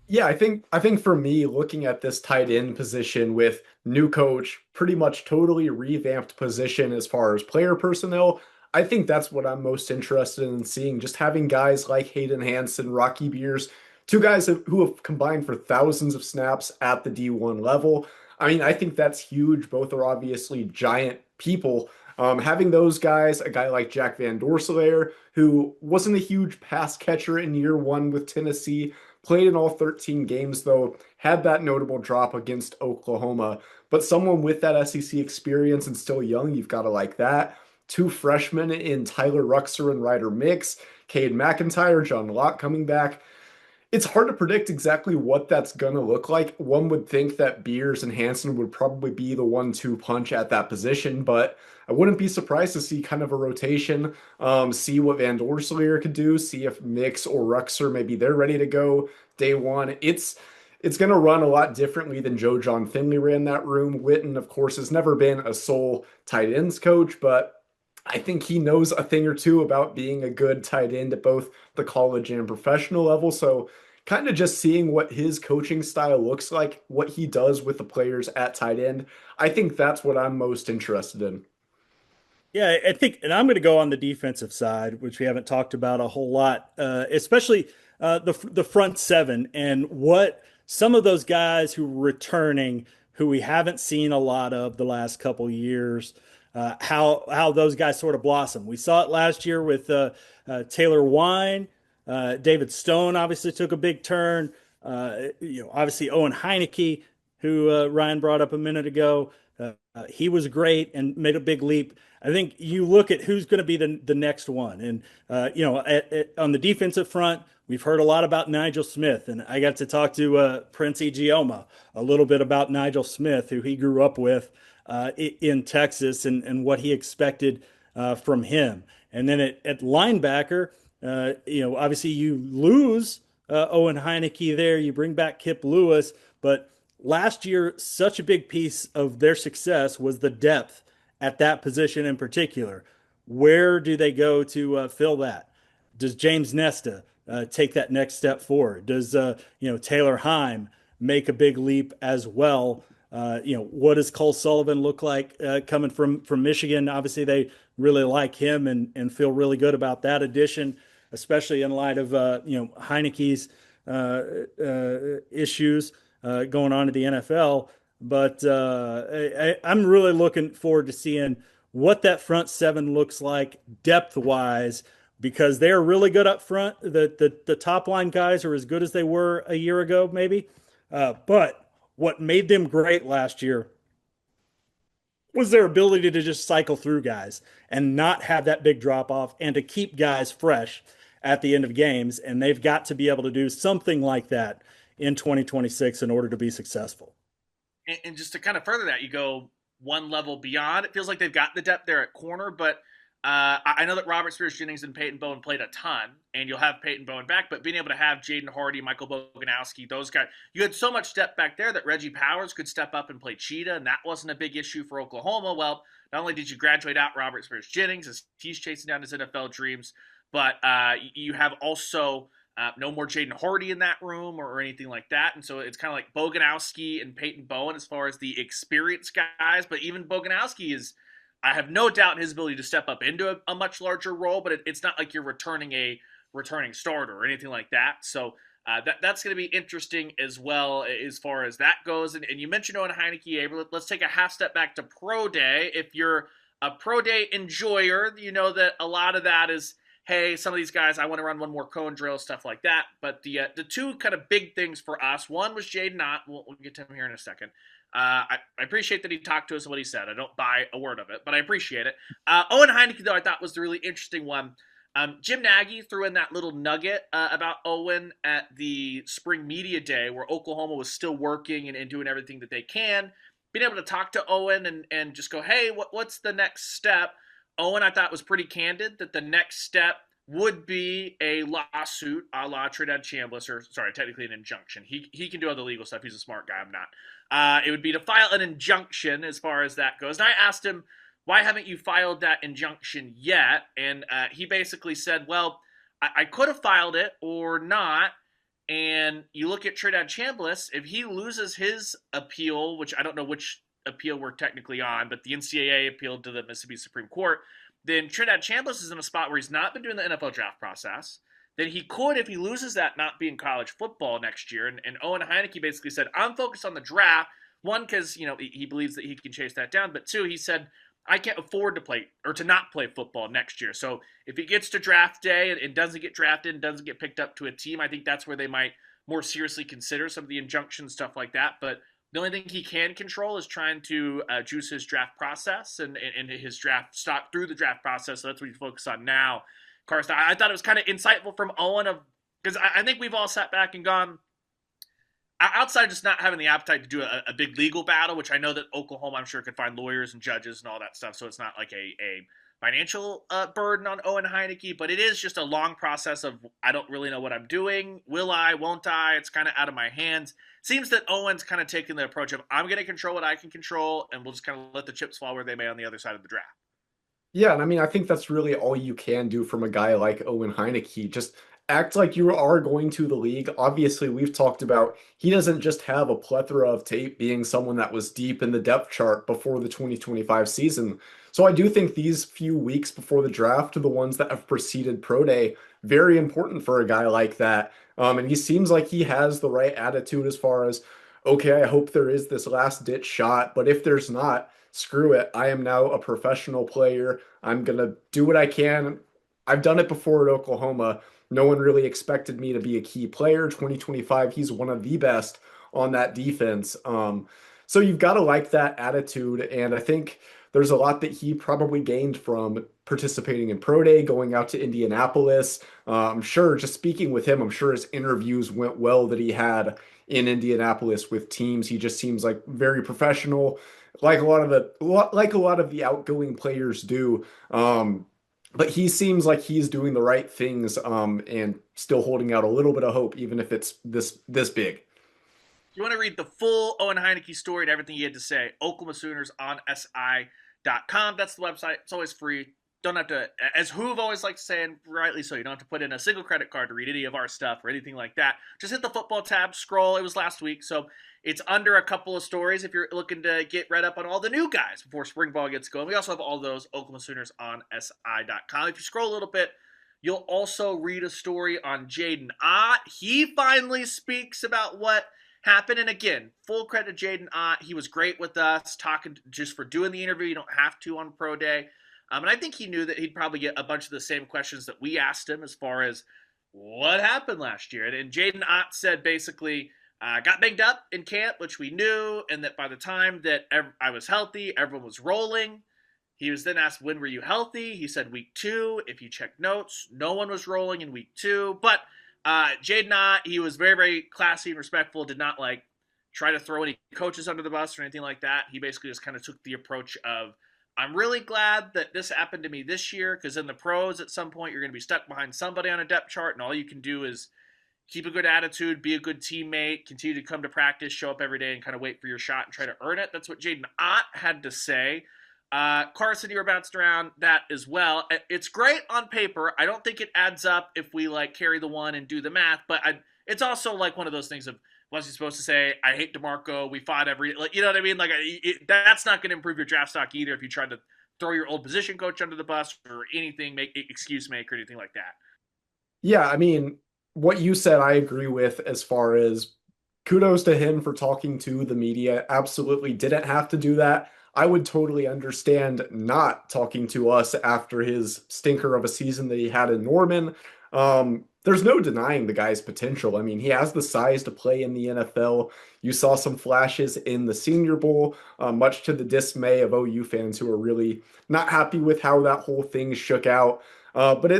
Yeah, I think for me, looking at this tight end position with new coach, pretty much totally revamped position as far as player personnel, I think that's what I'm most interested in seeing. Just having guys like Hayden Hansen, Rocky Beers, 2 guys who have combined for thousands of snaps at the D1 level. I mean, I think that's huge. Both are obviously giant people. Having those guys, a guy like Jack Van Dorselaer, who wasn't a huge pass catcher in year 1 with Tennessee, Played in all 13 games, though, had that notable drop against Oklahoma. But someone with that SEC experience and still young, you've got to like that. Two freshmen in Tyler Ruxer and Ryder Mix, Cade McIntyre, John Locke coming back. It's hard to predict exactly what that's going to look like. One would think that Beers and Hansen would probably be the 1-2 punch at that position, but I wouldn't be surprised to see kind of a rotation, see what Van Dorsleer could do, see if Mix or Ruxer, maybe they're ready to go day one. It's going to run a lot differently than Joe John Finley ran that room. Witten, of course, has never been a sole tight ends coach, but I think he knows a thing or two about being a good tight end at both the college and professional level. So kind of just seeing what his coaching style looks like, what he does with the players at tight end, I think that's what I'm most interested in. Yeah, I think, and I'm going to go on the defensive side, which we haven't talked about a whole lot, especially the front seven and what some of those guys who are returning, who we haven't seen a lot of the last couple years, how those guys sort of blossom. We saw it last year with Taylor Wine. David Stone obviously took a big turn. Obviously Owen Heineke, who Ryan brought up a minute ago, he was great and made a big leap. I think you look at who's going to be the next one. And, on the defensive front, we've heard a lot about Nigel Smith. And I got to talk to Prince Igioma a little bit about Nigel Smith, who he grew up with in Texas, and what he expected from him. And then at linebacker, obviously you lose Owen Heineke there. You bring back Kip Lewis. But last year, such a big piece of their success was the depth at that position in particular. Where do they go to fill that? Does James Nesta take that next step forward? Does Taylor Heim make a big leap as well? What does Cole Sullivan look like coming from Michigan? Obviously, they really like him and feel really good about that addition, especially in light of Heineke's issues going on in the NFL. But I'm really looking forward to seeing what that front seven looks like depth-wise, because they're really good up front. The top line guys are as good as they were a year ago, maybe. But what made them great last year was their ability to just cycle through guys and not have that big drop-off, and to keep guys fresh at the end of games. And they've got to be able to do something like that in 2026 in order to be successful. And just to kind of further that, you go one level beyond. It feels like they've got the depth there at corner, but I know that Robert Spears-Jennings and Peyton Bowen played a ton, and you'll have Peyton Bowen back, but being able to have Jaden Hardy, Michael Boganowski, those guys, you had so much depth back there that Reggie Powers could step up and play cheetah, and that wasn't a big issue for Oklahoma. Well, not only did you graduate out Robert Spears-Jennings as he's chasing down his NFL dreams, but you have also no more Jaden Hardy in that room or anything like that. And so it's kind of like Boganowski and Peyton Bowen as far as the experienced guys. But even Boganowski I have no doubt in his ability to step up into a much larger role, but it's not like you're returning a returning starter or anything like that. So that's going to be interesting as well as far as that goes. And you mentioned Owen Heineke, Aber. Let's take a half step back to Pro Day. If you're a Pro Day enjoyer, you know that a lot of that is, hey, some of these guys, I want to run one more cone drill, stuff like that. But the two kind of big things for us, one was Jaden Ott. We'll get to him here in a second. I appreciate that he talked to us and what he said. I don't buy a word of it, but I appreciate it. Owen Heineke, though, I thought was the really interesting one. Jim Nagy threw in that little nugget about Owen at the spring media day where Oklahoma was still working and doing everything that they can. Being able to talk to Owen and just go, hey, what's the next step? Owen, I thought, was pretty candid that the next step would be a lawsuit a la Trinidad Chambliss, or sorry, technically an injunction. He can do all the legal stuff. He's a smart guy. I'm not. It would be to file an injunction as far as that goes. And I asked him, why haven't you filed that injunction yet? And he basically said, well, I could have filed it or not. And you look at Trinidad Chambliss, if he loses his appeal, which I don't know which appeal we're technically on, but the NCAA appealed to the Mississippi Supreme Court, then Trinidad Chambliss is in a spot where he's not been doing the NFL draft process. Then he could, if he loses that, not be in college football next year. And Owen Heineke basically said, I'm focused on the draft. One, because he believes that he can chase that down. But two, he said, I can't afford to play or to not play football next year. So if he gets to draft day and doesn't get drafted and doesn't get picked up to a team, I think that's where they might more seriously consider some of the injunctions, stuff like that. But the only thing he can control is trying to juice his draft process and his draft stock through the draft process. So that's what he's focused on now. Carson, I thought it was kind of insightful from Owen because I think we've all sat back and gone, outside of just not having the appetite to do a big legal battle, which I know that Oklahoma, I'm sure, could find lawyers and judges and all that stuff, so it's not like a financial burden on Owen Heineke, but it is just a long process of I don't really know what I'm doing. Will I? Won't I? It's kind of out of my hands. Seems that Owen's kind of taking the approach of I'm going to control what I can control, and we'll just kind of let the chips fall where they may on the other side of the draft. Yeah, and I mean, I think that's really all you can do from a guy like Owen Heineke. Just act like you are going to the league. Obviously, we've talked about he doesn't just have a plethora of tape being someone that was deep in the depth chart before the 2025 season. So I do think these few weeks before the draft are the ones that have preceded Pro Day, very important for a guy like that. And he seems like he has the right attitude as far as, okay, I hope there is this last ditch shot, but if there's not, screw it. I am now a professional player. I'm going to do what I can. I've done it before at Oklahoma. No one really expected me to be a key player. 2025, he's one of the best on that defense. So you've got to like that attitude. And I think there's a lot that he probably gained from participating in Pro Day, going out to Indianapolis. I'm sure, just speaking with him, I'm sure his interviews went well that he had in Indianapolis with teams. He just seems like very professional, like a lot of the outgoing players do. But he seems like he's doing the right things and still holding out a little bit of hope, even if it's this big. If you want to read the full Owen Heineke story and everything he had to say, Oklahoma Sooners on SI.com. That's the website. It's always free. Don't have to, as Hoover always likes to say, and rightly so, you don't have to put in a single credit card to read any of our stuff or anything like that. Just hit the football tab, scroll. It was last week, so it's under a couple of stories if you're looking to get read up on all the new guys before spring ball gets going. We also have all those Oklahoma Sooners on SI.com. If you scroll a little bit, you'll also read a story on Jaden Ott. He finally speaks about what happened. And again, full credit to Jaden Ott. He was great with us, talking just for doing the interview. You don't have to on Pro Day. And I think he knew that he'd probably get a bunch of the same questions that we asked him as far as what happened last year. And Jaden Ott said basically, got banged up in camp, which we knew, and that by the time that I was healthy, everyone was rolling. He was then asked, when were you healthy? He said week 2. If you check notes, no one was rolling in week 2. But Jaden Ott, he was very, very classy and respectful, did not like try to throw any coaches under the bus or anything like that. He basically just kind of took the approach of, I'm really glad that this happened to me this year, because in the pros at some point you're going to be stuck behind somebody on a depth chart, and all you can do is keep a good attitude, be a good teammate, continue to come to practice, show up every day, and kind of wait for your shot and try to earn it. That's what Jaden Ott had to say. Carson, you were bouncing around that as well. It's great on paper. I don't think it adds up if we like carry the one and do the math, but it's also like one of those things of, was he supposed to say, I hate DeMarco, we fought every, like, you know what I mean? Like, that's not going to improve your draft stock either if you try to throw your old position coach under the bus or anything, make excuse make or anything like that. Yeah, I mean, what you said, I agree with as far as kudos to him for talking to the media. Absolutely didn't have to do that. I would totally understand not talking to us after his stinker of a season that he had in Norman. There's no denying the guy's potential. I mean, he has the size to play in the NFL. You saw some flashes in the Senior Bowl, much to the dismay of OU fans who are really not happy with how that whole thing shook out. But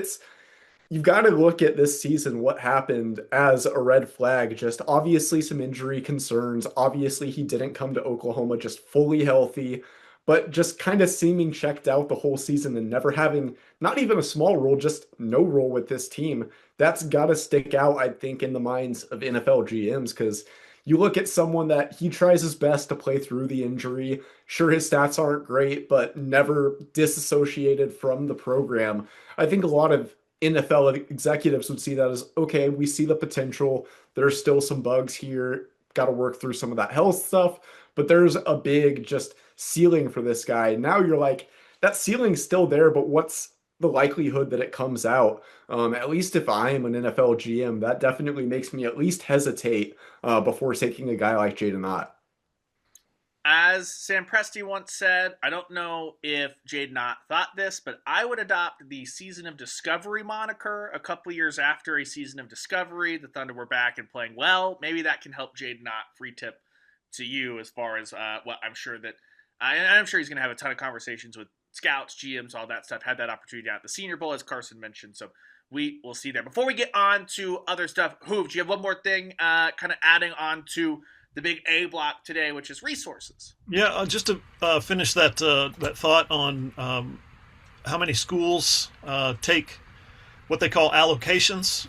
you've got to look at this season, what happened as a red flag. Just obviously some injury concerns. Obviously, he didn't come to Oklahoma just fully healthy, but just kind of seeming checked out the whole season and never having not even a small role, just no role with this team. That's got to stick out, I think, in the minds of NFL GMs, because you look at someone that he tries his best to play through the injury. Sure, his stats aren't great, but never disassociated from the program. I think a lot of NFL executives would see that as, okay, we see the potential. There's still some bugs here. Got to work through some of that health stuff, but there's a big just ceiling for this guy. Now you're like, that ceiling's still there, but what's the likelihood that it comes out? At least if I am an NFL GM, that definitely makes me at least hesitate before taking a guy like Jaden Ott. As Sam Presti once said, I don't know if Jade Knott thought this, but I would adopt the Season of Discovery moniker a couple years after a Season of Discovery. The Thunder were back and playing well. Maybe that can help Jade Knott. Free tip to you as far as what I'm sure that I'm sure he's going to have a ton of conversations with scouts, GMs, all that stuff. Had that opportunity at the Senior Bowl, as Carson mentioned. So we will see there. Before we get on to other stuff, Hoove, do you have one more thing kind of adding on to the big A block today, which is resources? Yeah, just to finish that thought on how many schools take what they call allocations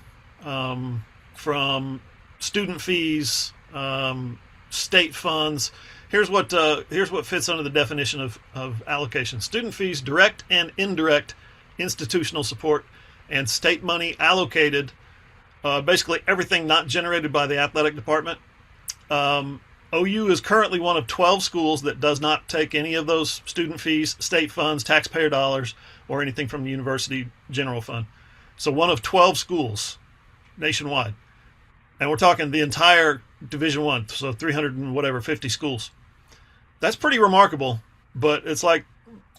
from student fees, state funds. Here's what fits under the definition of allocation: student fees, direct and indirect institutional support, and state money allocated. Basically, everything not generated by the athletic department. OU is currently one of 12 schools that does not take any of those student fees, state funds, taxpayer dollars, or anything from the university general fund. So one of 12 schools nationwide. And we're talking the entire Division I, so 350 schools. That's pretty remarkable, but it's like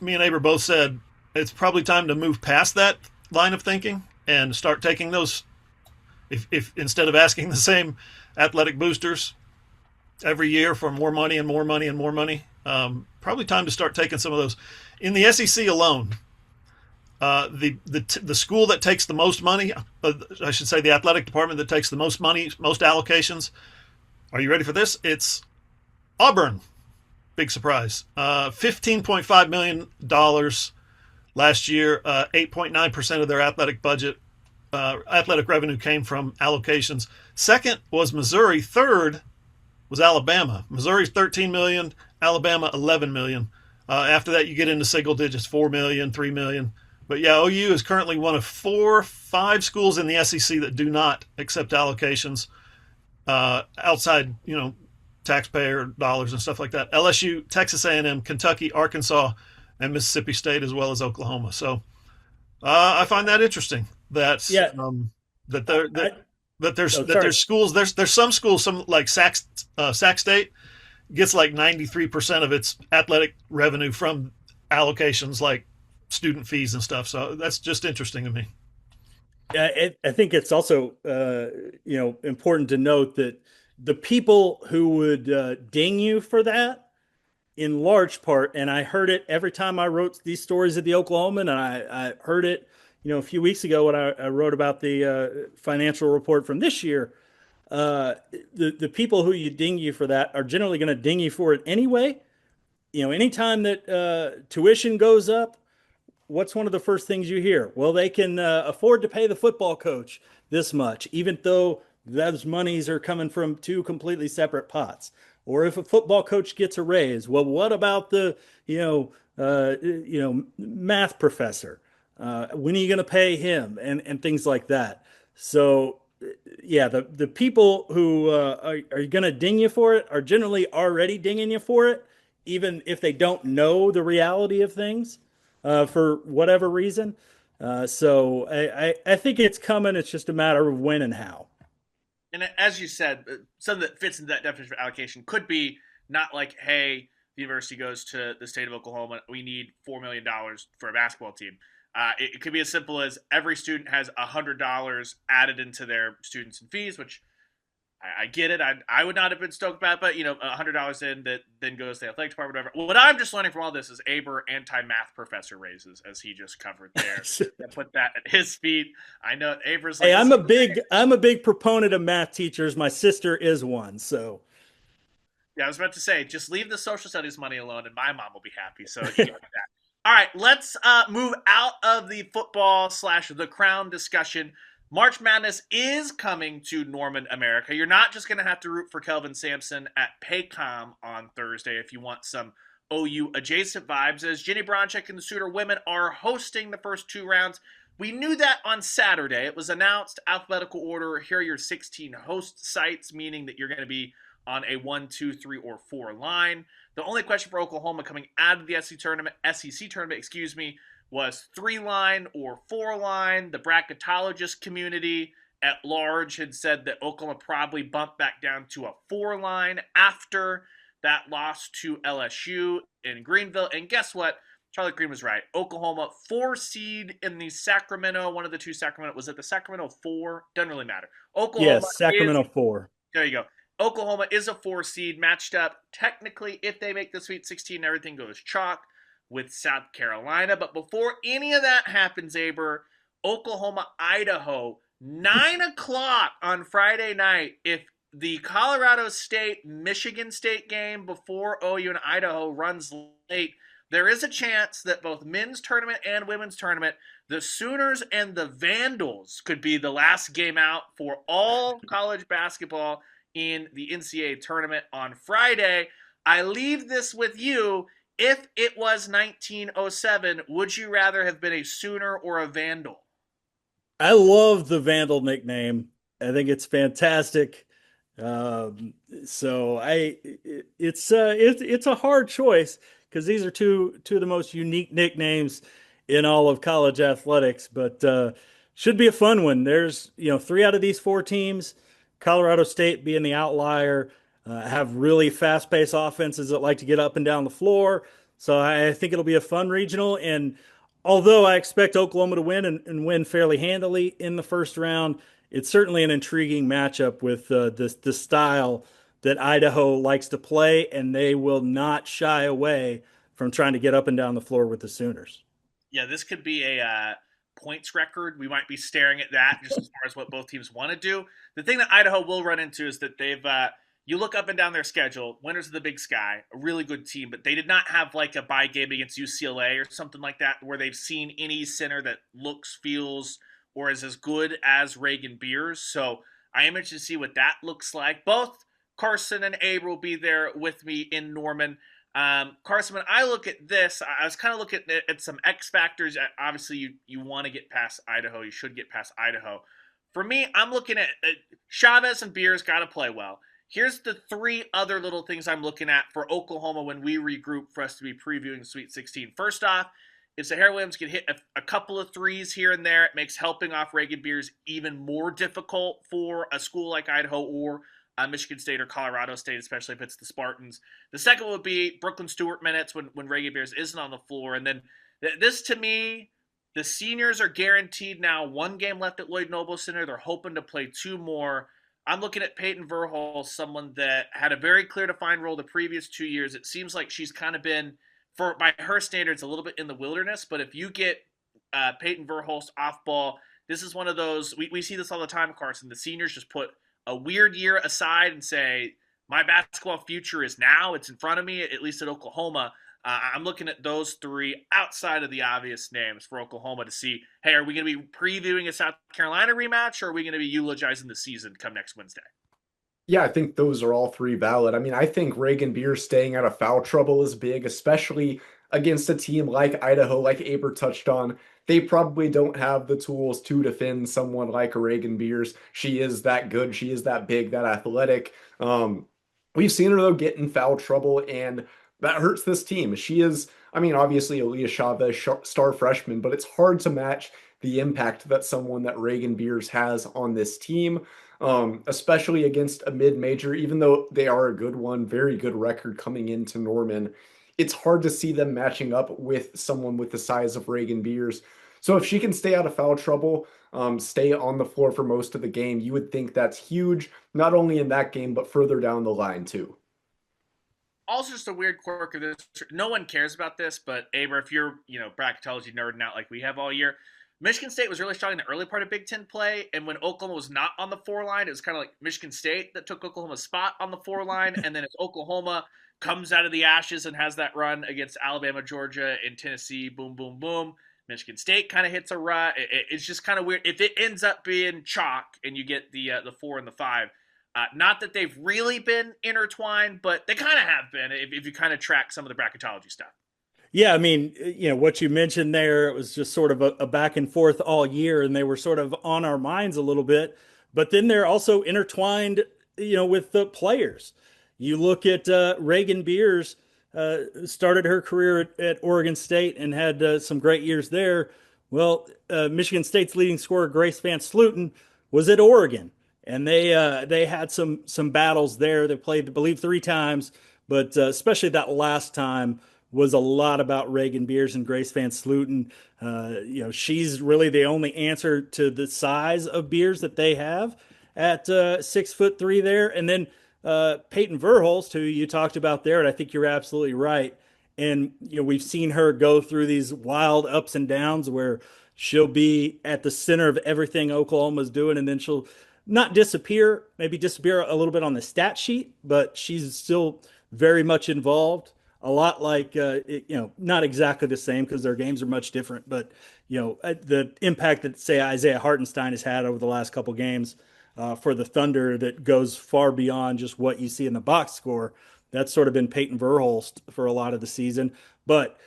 me and Aber both said, it's probably time to move past that line of thinking and start taking those, if instead of asking the same athletic boosters every year for more money and more money and more money. Probably time to start taking some of those. In the SEC alone, the school that takes the most money, I should say the athletic department that takes the most money, most allocations. Are you ready for this? It's Auburn. Big surprise. $15.5 million last year. 8.9% of their athletic budget, athletic revenue came from allocations. Second was Missouri. Third was Alabama. Missouri's $13 million, Alabama $11 million. After that, you get into single digits, $4 million, $3 million. But yeah, OU is currently one of 5 schools in the SEC that do not accept allocations outside, taxpayer dollars and stuff like that. LSU, Texas A&M, Kentucky, Arkansas, and Mississippi State, as well as Oklahoma. So I find that interesting. That there's schools. There's some schools, some like Sac State gets like 93% of its athletic revenue from allocations, like student fees and stuff. So that's just interesting to me. I think it's also important to note that the people who would ding you for that, in large part, and I heard it every time I wrote these stories at the Oklahoman, and I heard it a few weeks ago when I wrote about the financial report from this year. The people who you ding you for that are generally going to ding you for it anyway. Anytime that tuition goes up, what's one of the first things you hear? Well, they can afford to pay the football coach this much, even though those monies are coming from 2 completely separate pots. Or if a football coach gets a raise, well, what about the math professor? When are you going to pay him? And things like that. So, yeah, the people who are going to ding you for it are generally already dinging you for it, even if they don't know the reality of things for whatever reason. So I think it's coming. It's just a matter of when and how. And as you said, something that fits into that definition of allocation could be not like, hey, the university goes to the state of Oklahoma, we need $4 million for a basketball team. It could be as simple as every student has $100 added into their students and fees, which I get it. I would not have been stoked about, but $100 in that then goes to the athletic department, whatever. What I'm just learning from all this is Aber anti-math professor raises, as he just covered there. Put that at his feet. I know Aber's like, hey, I'm a big proponent of math teachers. My sister is one, so. Yeah, I was about to say, just leave the social studies money alone, and my mom will be happy. So you got that. All right, let's move out of the football / the crown discussion. March Madness is coming to Norman, America. You're not just going to have to root for Kelvin Sampson at Paycom on Thursday if you want some OU adjacent vibes, as Jenny Bronchick and the Suitor women are hosting the first 2 rounds. We knew that on Saturday. It was announced, alphabetical order. Here are your 16 host sites, meaning that you're going to be on a 1, 2, 3, or 4 line. The only question for Oklahoma coming out of the SEC tournament, was 3-line or 4-line. The bracketologist community at large had said that Oklahoma probably bumped back down to a 4-line after that loss to LSU in Greenville. And guess what? Charlie Green was right. Oklahoma 4 seed in the Sacramento, one of the two Sacramento. Was it the Sacramento 4? Doesn't really matter. Oklahoma Yes, Sacramento 4. There you go. Oklahoma is a 4 seed matched up. Technically, if they make the Sweet 16, everything goes chalk with South Carolina. But before any of that happens, Aber, Oklahoma, Idaho, 9 o'clock on Friday night. If the Colorado State, Michigan State game before OU and Idaho runs late, there is a chance that both men's tournament and women's tournament, the Sooners and the Vandals could be the last game out for all college basketball in the NCAA tournament on Friday. I leave this with you. If it was 1907, would you rather have been a Sooner or a Vandal? I love the Vandal nickname. I think it's fantastic. It's a hard choice because these are two of the most unique nicknames in all of college athletics, but should be a fun one. There's 3 out of these 4 teams, Colorado State being the outlier, have really fast-paced offenses that like to get up and down the floor. So I think it'll be a fun regional. And although I expect Oklahoma to win and win fairly handily in the first round, it's certainly an intriguing matchup with the style that Idaho likes to play, and they will not shy away from trying to get up and down the floor with the Sooners. Yeah, this could be a points record. We might be staring at that just as far as what both teams want to do. The thing that Idaho will run into is that they've you look up and down their schedule, winners of the Big Sky, a really good team, but they did not have like a bye game against UCLA or something like that where they've seen any center that looks, feels, or is as good as Reagan Beers. So I am interested to see what that looks like. Both Carson and Aber will be there with me in Norman. Carson, when I look at this, I was kind of looking at some X factors. Obviously, you want to get past Idaho. You should get past Idaho. For me, I'm looking at Chavez and Beers got to play well. Here's the 3 other little things I'm looking at for Oklahoma when we regroup for us to be previewing Sweet 16. First off, if Zahara Williams can hit a couple of threes here and there, it makes helping off Reagan Beers even more difficult for a school like Idaho or Michigan State or Colorado State, especially if it's the Spartans. The second would be Brooklyn Stewart minutes when Reagan Beers isn't on the floor. And then this, to me, the seniors are guaranteed now 1 game left at Lloyd Noble Center. They're hoping to play 2 more. I'm looking at Peyton Verhulst, someone that had a very clear defined role the previous 2 years. It seems like she's kind of been, by her standards, a little bit in the wilderness. But if you get Peyton Verhulst off ball, this is one of those, we see this all the time, Carson. The seniors just put a weird year aside and say, my basketball future is now. It's in front of me, at least at Oklahoma. I'm looking at those 3 outside of the obvious names for Oklahoma to see, hey, are we going to be previewing a South Carolina rematch, or are we going to be eulogizing the season come next Wednesday? Yeah, I think those are all 3 valid. I mean, I think Reagan Beers staying out of foul trouble is big, especially against a team like Idaho, like Aber touched on. They probably don't have the tools to defend someone like a Reagan Beers. She is that good. She is that big, that athletic. We've seen her, though, get in foul trouble, and that hurts this team. She is, I mean, obviously Aaliyah Chavez, star freshman, but it's hard to match the impact that someone that Reagan Beers has on this team, especially against a mid-major, even though they are a good one, very good record coming into Norman. It's hard to see them matching up with someone with the size of Reagan Beers. So if she can stay out of foul trouble, stay on the floor for most of the game, you would think that's huge, not only in that game, but further down the line too. Also, just a weird quirk of this. No one cares about this, but Aber, if you're, bracketology nerding out like we have all year, Michigan State was really strong in the early part of Big Ten play, and when Oklahoma was not on the 4 line, it was kind of like Michigan State that took Oklahoma's spot on the 4 line, and then as Oklahoma comes out of the ashes and has that run against Alabama, Georgia, and Tennessee, boom, boom, boom, Michigan State kind of hits a rut. It's just kind of weird. If it ends up being chalk and you get the 4 and the 5, not that they've really been intertwined, but they kind of have been if you kind of track some of the bracketology stuff. Yeah, I mean, what you mentioned there, it was just sort of a back and forth all year, and they were sort of on our minds a little bit. But then they're also intertwined, with the players. You look at Reagan Beers, started her career at Oregon State and had some great years there. Well, Michigan State's leading scorer, Grace Van Sluten, was at Oregon, and they had some battles there. They played, I believe, 3 times, but especially that last time was a lot about Reagan Beers and Grace Van Sluten. She's really the only answer to the size of Beers that they have at 6'3" there. And then Peyton Verhulst, who you talked about there, and I think you're absolutely right. And we've seen her go through these wild ups and downs where she'll be at the center of everything Oklahoma's doing, and then she'll not disappear, maybe disappear a little bit on the stat sheet, but she's still very much involved. A lot like, not exactly the same because their games are much different, but, the impact that, say, Isaiah Hartenstein has had over the last couple games for the Thunder that goes far beyond just what you see in the box score. That's sort of been Peyton Verhulst for a lot of the season. But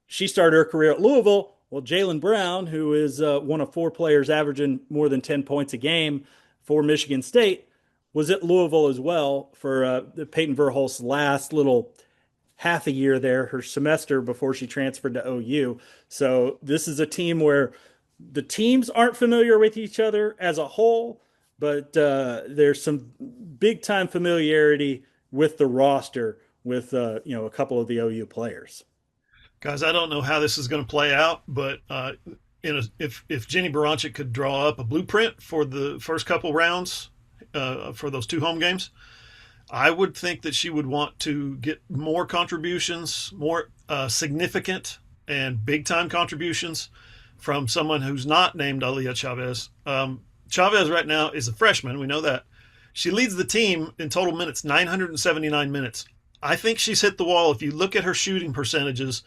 she started her career at Louisville. Well, Jaylen Brown, who is one of 4 players averaging more than 10 points a game for Michigan State, was at Louisville as well for Peyton Verhulst's last little half a year there, her semester before she transferred to OU. So this is a team where the teams aren't familiar with each other as a whole, but there's some big time familiarity with the roster with a couple of the OU players. Guys, I don't know how this is going to play out, but if Jenny Baranczyk could draw up a blueprint for the first couple rounds for those 2 home games, I would think that she would want to get more contributions, more significant and big-time contributions from someone who's not named Aaliyah Chavez. Chavez right now is a freshman. We know that. She leads the team in total minutes, 979 minutes. I think she's hit the wall. If you look at her shooting percentages,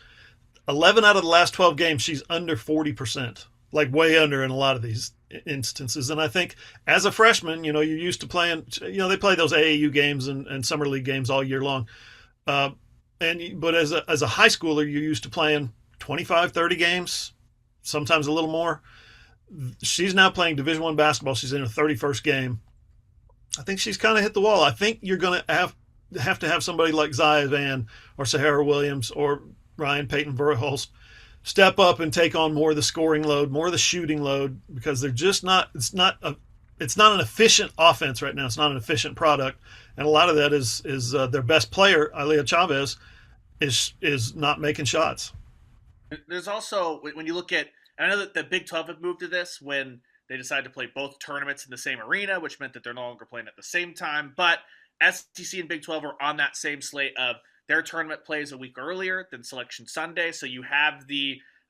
11 out of the last 12 games, she's under 40%, like way under in a lot of these instances. And I think as a freshman, you're used to playing, they play those AAU games and summer league games all year long. But as a high schooler, you're used to playing 25, 30 games, sometimes a little more. She's now playing Division I basketball. She's in her 31st game. I think she's kind of hit the wall. I think you're going to have to have somebody like Zaya Van or Sahara Williams or Ryan Peyton Verhulst step up and take on more of the scoring load, more of the shooting load, because they're just not. It's not an efficient offense right now. It's not an efficient product, and a lot of that is their best player, Aaliyah Chavez, is not making shots. There's also, when you look at, and I know that the Big 12 had moved to this when they decided to play both tournaments in the same arena, which meant that they're no longer playing at the same time. But SEC and Big 12 are on that same slate of their tournament plays a week earlier than Selection Sunday. So you have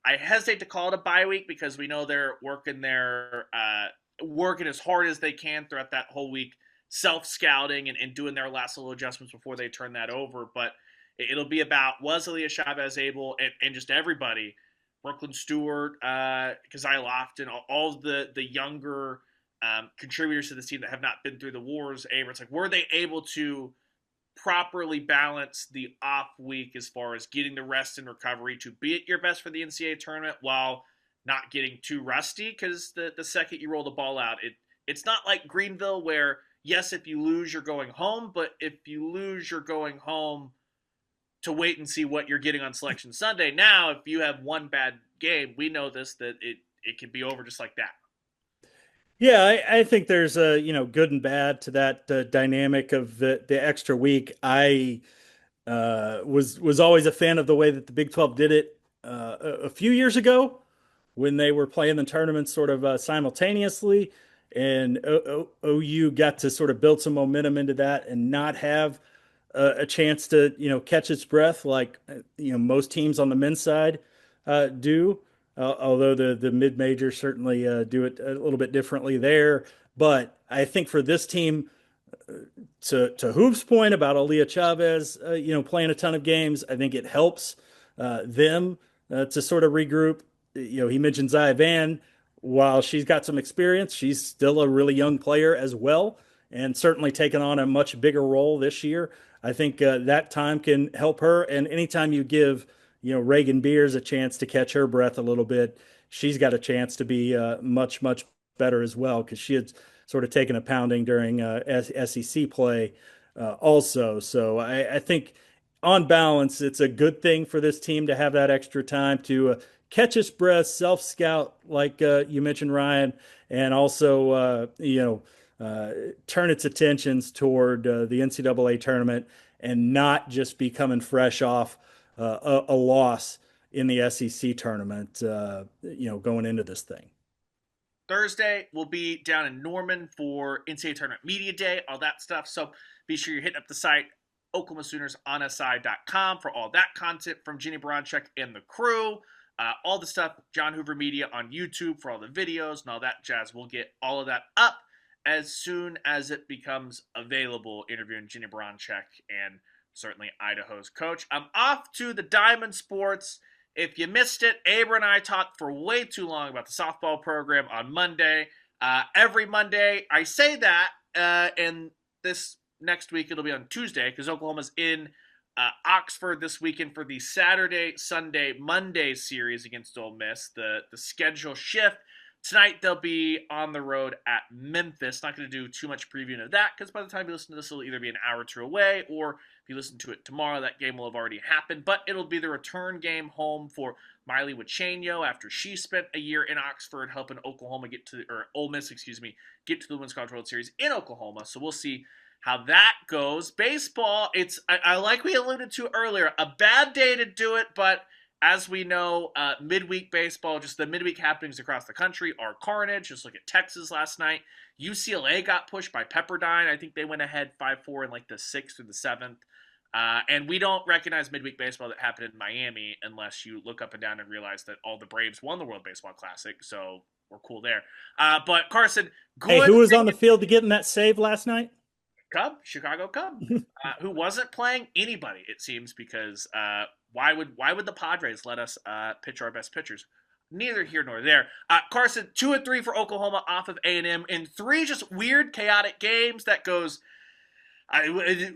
I hesitate to call it a bye week because we know they're working as hard as they can throughout that whole week, self-scouting and doing their last little adjustments before they turn that over. But it'll be about, was Aaliyah Chavez able, and just everybody, Brooklyn Stewart, Keziah Lofton, all the younger contributors to the team that have not been through the wars, it's like, were they able to properly balance the off week as far as getting the rest and recovery to be at your best for the NCAA tournament while not getting too rusty? Because the second you roll the ball out, it's not like Greenville where, yes, if you lose, you're going home, but if you lose, you're going home to wait and see what you're getting on Selection Sunday. Now, if you have one bad game, we know this, that it can be over just like that. Yeah, I think there's a good and bad to that dynamic of the extra week. I was always a fan of the way that the Big 12 did it a few years ago when they were playing the tournaments sort of simultaneously, and OU got to sort of build some momentum into that and not have a chance to catch its breath like most teams on the men's side do. Although the mid-majors certainly do it a little bit differently there. But I think for this team, to Hoop's point about Aaliyah Chavez, playing a ton of games, I think it helps them to sort of regroup. He mentioned Zaya Van. While she's got some experience, she's still a really young player as well, and certainly taken on a much bigger role this year. I think that time can help her. And anytime you give Reagan Beers a chance to catch her breath a little bit, she's got a chance to be much, much better as well, because she had sort of taken a pounding during SEC play also. So I think on balance, it's a good thing for this team to have that extra time to catch its breath, self-scout, like you mentioned, Ryan, and also, turn its attentions toward the NCAA tournament and not just be coming fresh off a loss in the SEC tournament, going into this thing. Thursday, we'll be down in Norman for NCAA Tournament Media Day, all that stuff. So be sure you're hitting up the site, OklahomaSoonersOnSI.com, for all that content from Jenny Baranchuk and the crew. All the stuff, John Hoover Media on YouTube for all the videos and all that jazz. We'll get all of that up as soon as it becomes available, interviewing Jenny Baranchuk and certainly Idaho's coach. I'm off to the Diamond Sports. If you missed it, Aber and I talked for way too long about the softball program on Monday. Every Monday, I say that, and this next week it'll be on Tuesday because Oklahoma's in Oxford this weekend for the Saturday, Sunday, Monday series against Ole Miss. The schedule shift. Tonight they'll be on the road at Memphis. Not going to do too much previewing of that because by the time you listen to this, it'll either be an hour or two away, or if you listen to it tomorrow, that game will have already happened. But it'll be the return game home for Miley Wachenio after she spent a year in Oxford helping Oklahoma Ole Miss, get to the Women's College World Series in Oklahoma. So we'll see how that goes. Baseball, I like we alluded to earlier, a bad day to do it, but as we know, midweek baseball, just the midweek happenings across the country are carnage. Just look at Texas last night. UCLA got pushed by Pepperdine. I think they went ahead 5-4 in like the 6th or the 7th. And we don't recognize midweek baseball that happened in Miami unless you look up and down and realize that all the Braves won the World Baseball Classic. So we're cool there. But Carson, good. Hey, who was on the field to get in that save last night? Chicago Cub, who wasn't playing anybody, it seems, because why would the Padres let us pitch our best pitchers? Neither here nor there. Carson, 2-3 for Oklahoma off of A&M in 3 just weird, chaotic games. That goes.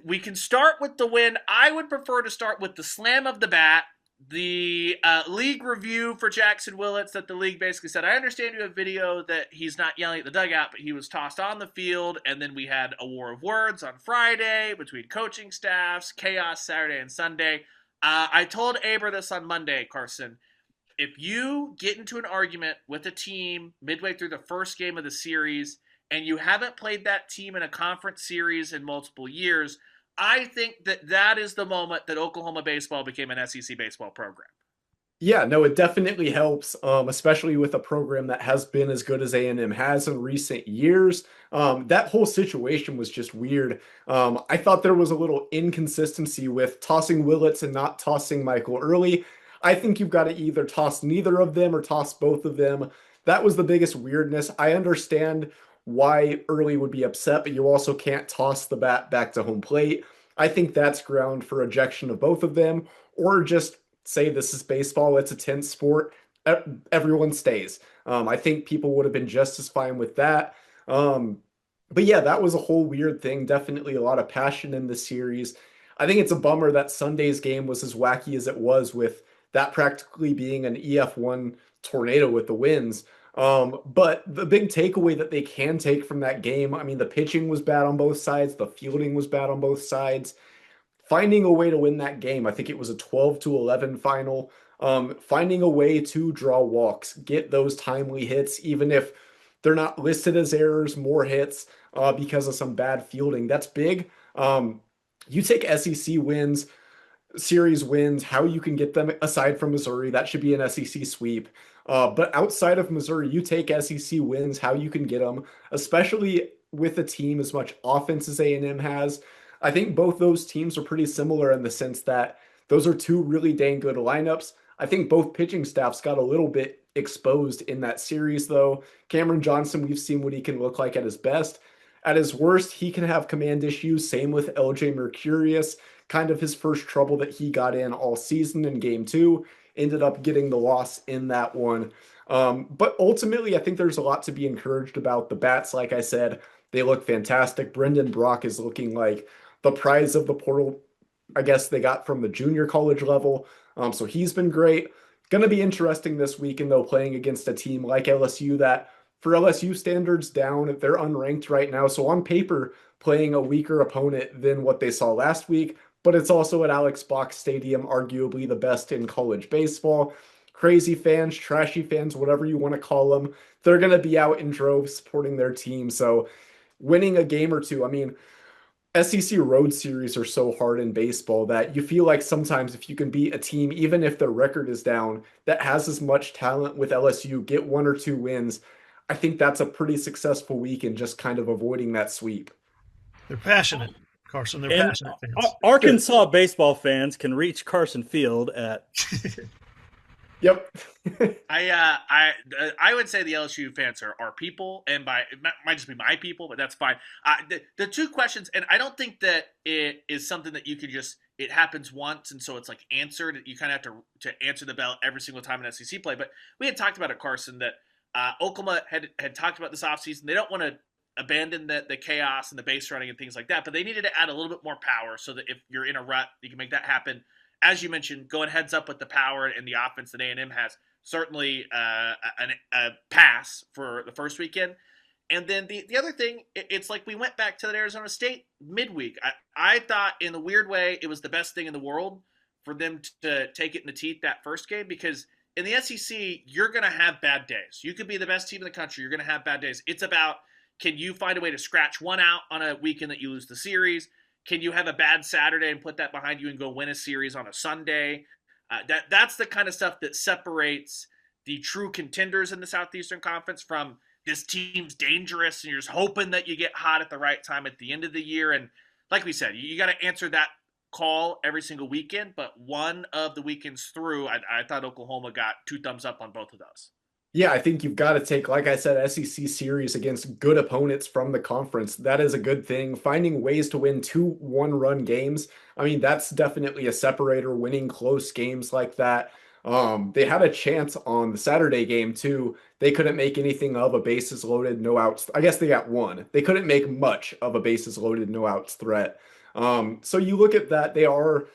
We can start with the win. I would prefer to start with the slam of the bat. The league review for Jackson Willits that the league basically said, I understand you have video that he's not yelling at the dugout, but he was tossed on the field. And then we had a war of words on Friday between coaching staffs, chaos Saturday and Sunday. I told Aber this on Monday, Carson. If you get into an argument with a team midway through the first game of the series and you haven't played that team in a conference series in multiple years, I think that is the moment that Oklahoma baseball became an SEC baseball program. Yeah, no, it definitely helps, especially with a program that has been as good as A&M has in recent years. That whole situation was just weird. I thought there was a little inconsistency with tossing Willits and not tossing Michael Early. I think you've got to either toss neither of them or toss both of them. That was the biggest weirdness. I understand why Early would be upset, but you also can't toss the bat back to home plate. I think that's ground for ejection of both of them, or just say this is baseball, it's a tense sport, everyone stays. I think people would have been just as fine with that. But yeah, that was a whole weird thing. Definitely a lot of passion in the series. I think it's a bummer that Sunday's game was as wacky as it was, with that practically being an EF1 tornado with the winds. But the big takeaway that they can take from that game, I mean, the pitching was bad on both sides. The fielding was bad on both sides. Finding a way to win that game, I think it was a 12-11 final. Finding a way to draw walks, get those timely hits, even if they're not listed as errors, more hits because of some bad fielding. That's big. You take SEC wins, series wins, how you can get them aside from Missouri, that should be an SEC sweep. But outside of Missouri, you take SEC wins, how you can get them, especially with a team as much offense as A&M has. I think both those teams are pretty similar in the sense that those are two really dang good lineups. I think both pitching staffs got a little bit exposed in that series, though. Cameron Johnson, we've seen what he can look like at his best. At his worst, he can have command issues. Same with LJ Mercurius, kind of his first trouble that he got in all season in game 2. Ended up getting the loss in that one. But ultimately, I think there's a lot to be encouraged about. The bats, like I said, they look fantastic. Brendan Brock is looking like the prize of the portal, I guess they got from the junior college level. So he's been great. Going to be interesting this weekend, though, playing against a team like LSU that, for LSU standards, down, they're unranked right now. So on paper, playing a weaker opponent than what they saw last week. But it's also at Alex Box Stadium, arguably the best in college baseball. Crazy fans, trashy fans, whatever you want to call them, they're going to be out in droves supporting their team. So winning a game or two, I mean, SEC road series are so hard in baseball that you feel like sometimes if you can beat a team, even if their record is down, that has as much talent with LSU, get 1 or 2 wins, I think that's a pretty successful week in just kind of avoiding that sweep. They're passionate, Carson. They're And passionate fans. Arkansas baseball fans can reach Carson Field at. Yep. I would say the LSU fans are people, and by it might just be my people, but that's fine. The two questions, and I don't think that it is something that you can just it happens once, and so it's like answered. You kind of have to answer the bell every single time in SEC play. But we had talked about it, Carson, that Oklahoma had talked about this offseason. They don't want to abandon the chaos and the base running and things like that, but they needed to add a little bit more power so that if you're in a rut, you can make that happen. As you mentioned, going heads up with the power and the offense that A&M has, certainly a pass for the first weekend. And then the other thing, it's like we went back to that Arizona State midweek. I thought in a weird way it was the best thing in the world for them to take it in the teeth that first game, because in the SEC, you're going to have bad days. You could be the best team in the country. You're going to have bad days. It's about, can you find a way to scratch one out on a weekend that you lose the series? Can you have a bad Saturday and put that behind you and go win a series on a Sunday? That's the kind of stuff that separates the true contenders in the Southeastern Conference from this team's dangerous and you're just hoping that you get hot at the right time at the end of the year. And like we said, you got to answer that call every single weekend. But one of the weekends through, I thought Oklahoma got 2 thumbs up on both of those. Yeah, I think you've got to take, like I said, SEC series against good opponents from the conference. That is a good thing. Finding ways to win 2 one-run games, I mean, that's definitely a separator, winning close games like that. They had a chance on the Saturday game, too. They couldn't make anything of a bases loaded, no outs. I guess they got 1. They couldn't make much of a bases loaded, no outs threat. So you look at that, they are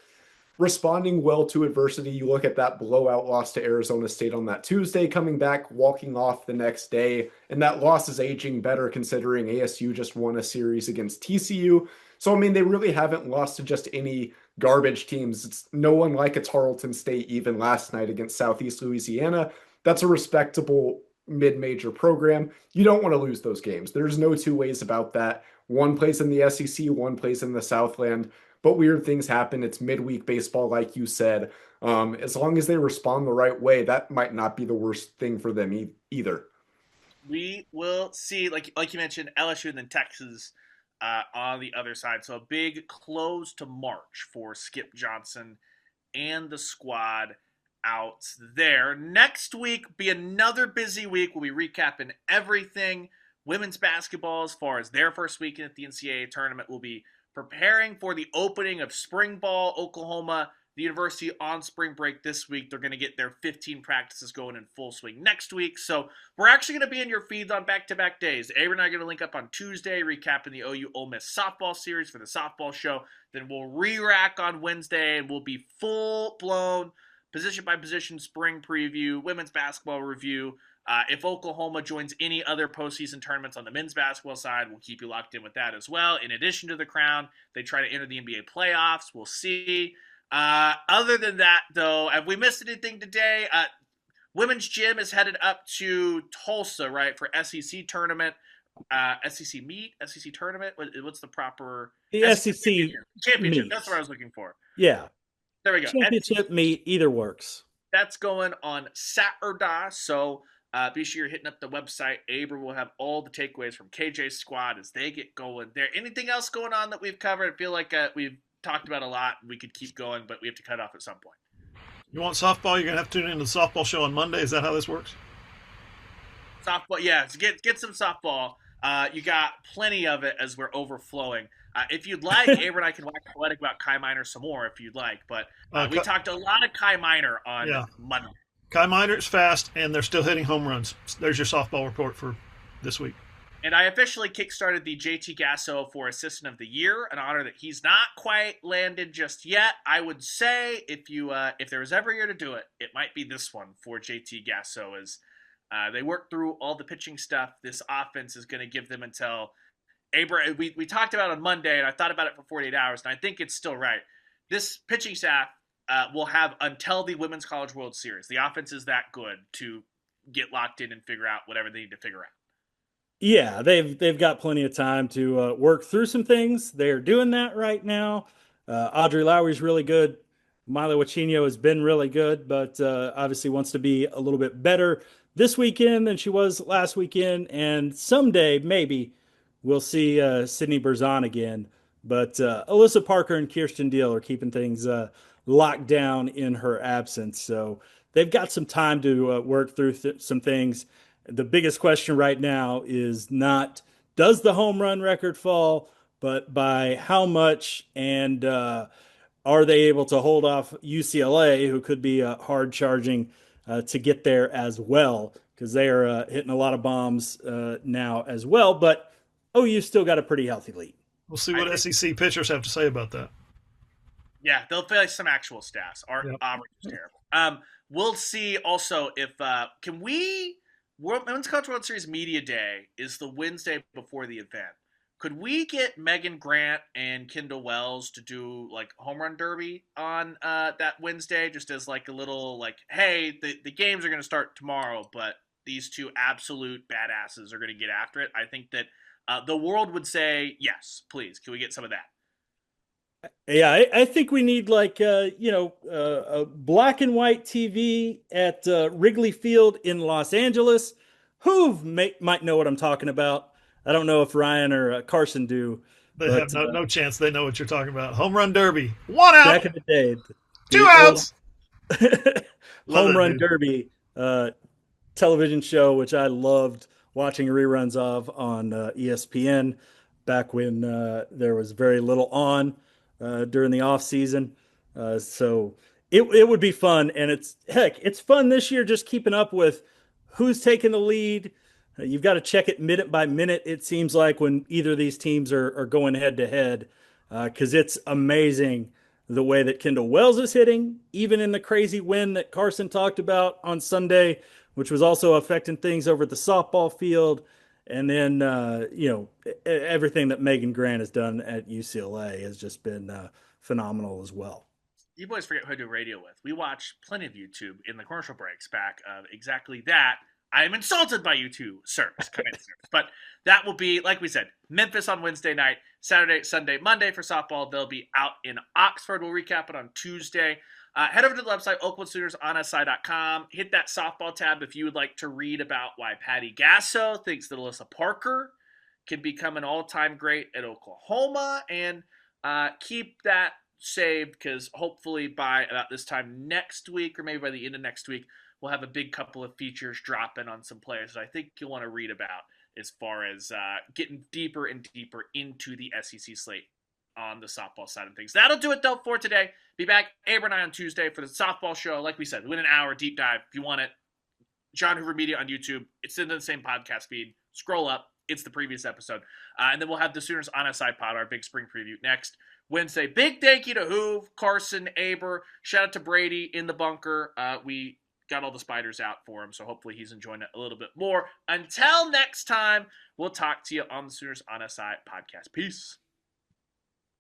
responding well to adversity. You look at that blowout loss to Arizona State on that Tuesday, coming back, walking off the next day, and that loss is aging better considering ASU just won a series against TCU. So, I mean, they really haven't lost to just any garbage teams. It's no one like a Tarleton State even last night against Southeast Louisiana. That's a respectable mid-major program. You don't want to lose those games. There's no two ways about that. One plays in the SEC, one plays in the Southland. But weird things happen. It's midweek baseball, like you said. As long as they respond the right way, that might not be the worst thing for them either. We will see, like you mentioned, LSU and then Texas on the other side. So a big close to March for Skip Johnson and the squad out there. Next week be another busy week. We'll be recapping everything. Women's basketball, as far as their first weekend at the NCAA tournament, will be preparing for the opening of spring ball. Oklahoma, the university on spring break this week. They're going to get their 15 practices going in full swing next week. So we're actually going to be in your feeds on back-to-back days. Aber and I are going to link up on Tuesday, recapping the OU Ole Miss softball series for the softball show. Then we'll re-rack on Wednesday, and we'll be full-blown position-by-position spring preview, women's basketball review. If Oklahoma joins any other postseason tournaments on the men's basketball side, we'll keep you locked in with that as well. In addition to the Crown, they try to enter the NBA playoffs. We'll see. Other than that, though, have we missed anything today? Women's gym is headed up to Tulsa, right, for SEC tournament. SEC meet, SEC tournament. What's the proper? The SEC championship. meet. That's what I was looking for. Yeah. There we go. Championship meet, either works. That's going on Saturday, so be sure you're hitting up the website. Aber will have all the takeaways from KJ's squad as they get going there. Anything else going on that we've covered? I feel like we've talked about a lot. We could keep going, but we have to cut off at some point. You want softball? You're going to have to tune into the softball show on Monday. Is that how this works? Softball, yeah. So get some softball. You got plenty of it as we're overflowing. If you'd like, Aber and I can wax poetic about Kai Minor some more if you'd like. But we talked a lot of Kai Minor on Monday. Kai Minor's fast, and they're still hitting home runs. There's your softball report for this week. And I officially kickstarted the JT Gasso for Assistant of the Year, an honor that he's not quite landed just yet. I would say if there was ever a year to do it, it might be this one for JT Gasso. As they work through all the pitching stuff, this offense is going to give them until Aber. We talked about it on Monday, and I thought about it for 48 hours, and I think it's still right. This pitching staff will have until the Women's College World Series. The offense is that good to get locked in and figure out whatever they need to figure out. Yeah, they've got plenty of time to work through some things. They're doing that right now. Audrey Lowry's really good. Milo Wachinho has been really good, but obviously wants to be a little bit better this weekend than she was last weekend. And someday, maybe, we'll see Sydney Berzon again. But Alyssa Parker and Kirsten Deal are keeping things locked down in her absence. So they've got some time to work through some things. The biggest question right now is not does the home run record fall, but by how much, and are they able to hold off UCLA, who could be hard charging to get there as well, because they are hitting a lot of bombs now as well. But OU still got a pretty healthy lead. We'll see what SEC pitchers have to say about that. Yeah, they'll face some actual stats. Auburn is terrible. We'll see also if can we. Women's College World Series Media Day is the Wednesday before the event. Could we get Megan Grant and Kendall Wells to do like home run derby on that Wednesday, just as like a little like, hey, the games are going to start tomorrow, but these two absolute badasses are going to get after it. I think that the world would say yes, please. Can we get some of that? Yeah, I think we need like a black and white TV at Wrigley Field in Los Angeles. Might know what I'm talking about. I don't know if Ryan or Carson do. They have no chance. They know what you're talking about. Home run derby. 1 out. Back in the day. 2 outs. Home run derby television show, which I loved watching reruns of on ESPN back when there was very little on during the off season. So it would be fun. And it's fun this year just keeping up with who's taking the lead. You've got to check it minute by minute, it seems like, when either of these teams are going head to head, because it's amazing the way that Kendall Wells is hitting, even in the crazy wind that Carson talked about on Sunday, which was also affecting things over at the softball field. And then, everything that Megan Grant has done at UCLA has just been phenomenal as well. You boys forget who I do radio with. We watch plenty of YouTube in the commercial breaks back of exactly that. I am insulted by you two, sirs. But that will be, like we said, Memphis on Wednesday night, Saturday, Sunday, Monday for softball. They'll be out in Oxford. We'll recap it on Tuesday. Head over to the website, OaklandSooners.com. Hit that softball tab if you would like to read about why Patty Gasso thinks that Alyssa Parker can become an all-time great at Oklahoma. And keep that saved, because hopefully by about this time next week, or maybe by the end of next week, we'll have a big couple of features dropping on some players that I think you'll want to read about as far as getting deeper and deeper into the SEC slate on the softball side of things. That'll do it, though, for today. Be back, Aber and I, on Tuesday for the softball show. Like we said, within an hour, deep dive. If you want it, John Hoover Media on YouTube. It's in the same podcast feed. Scroll up. It's the previous episode. And then we'll have the Sooners on a side pod, our big spring preview, next Wednesday. Big thank you to Hoove, Carson, Aber. Shout out to Brady in the bunker. We got all the spiders out for him, so hopefully he's enjoying it a little bit more. Until next time, we'll talk to you on the Sooners on a side podcast. Peace.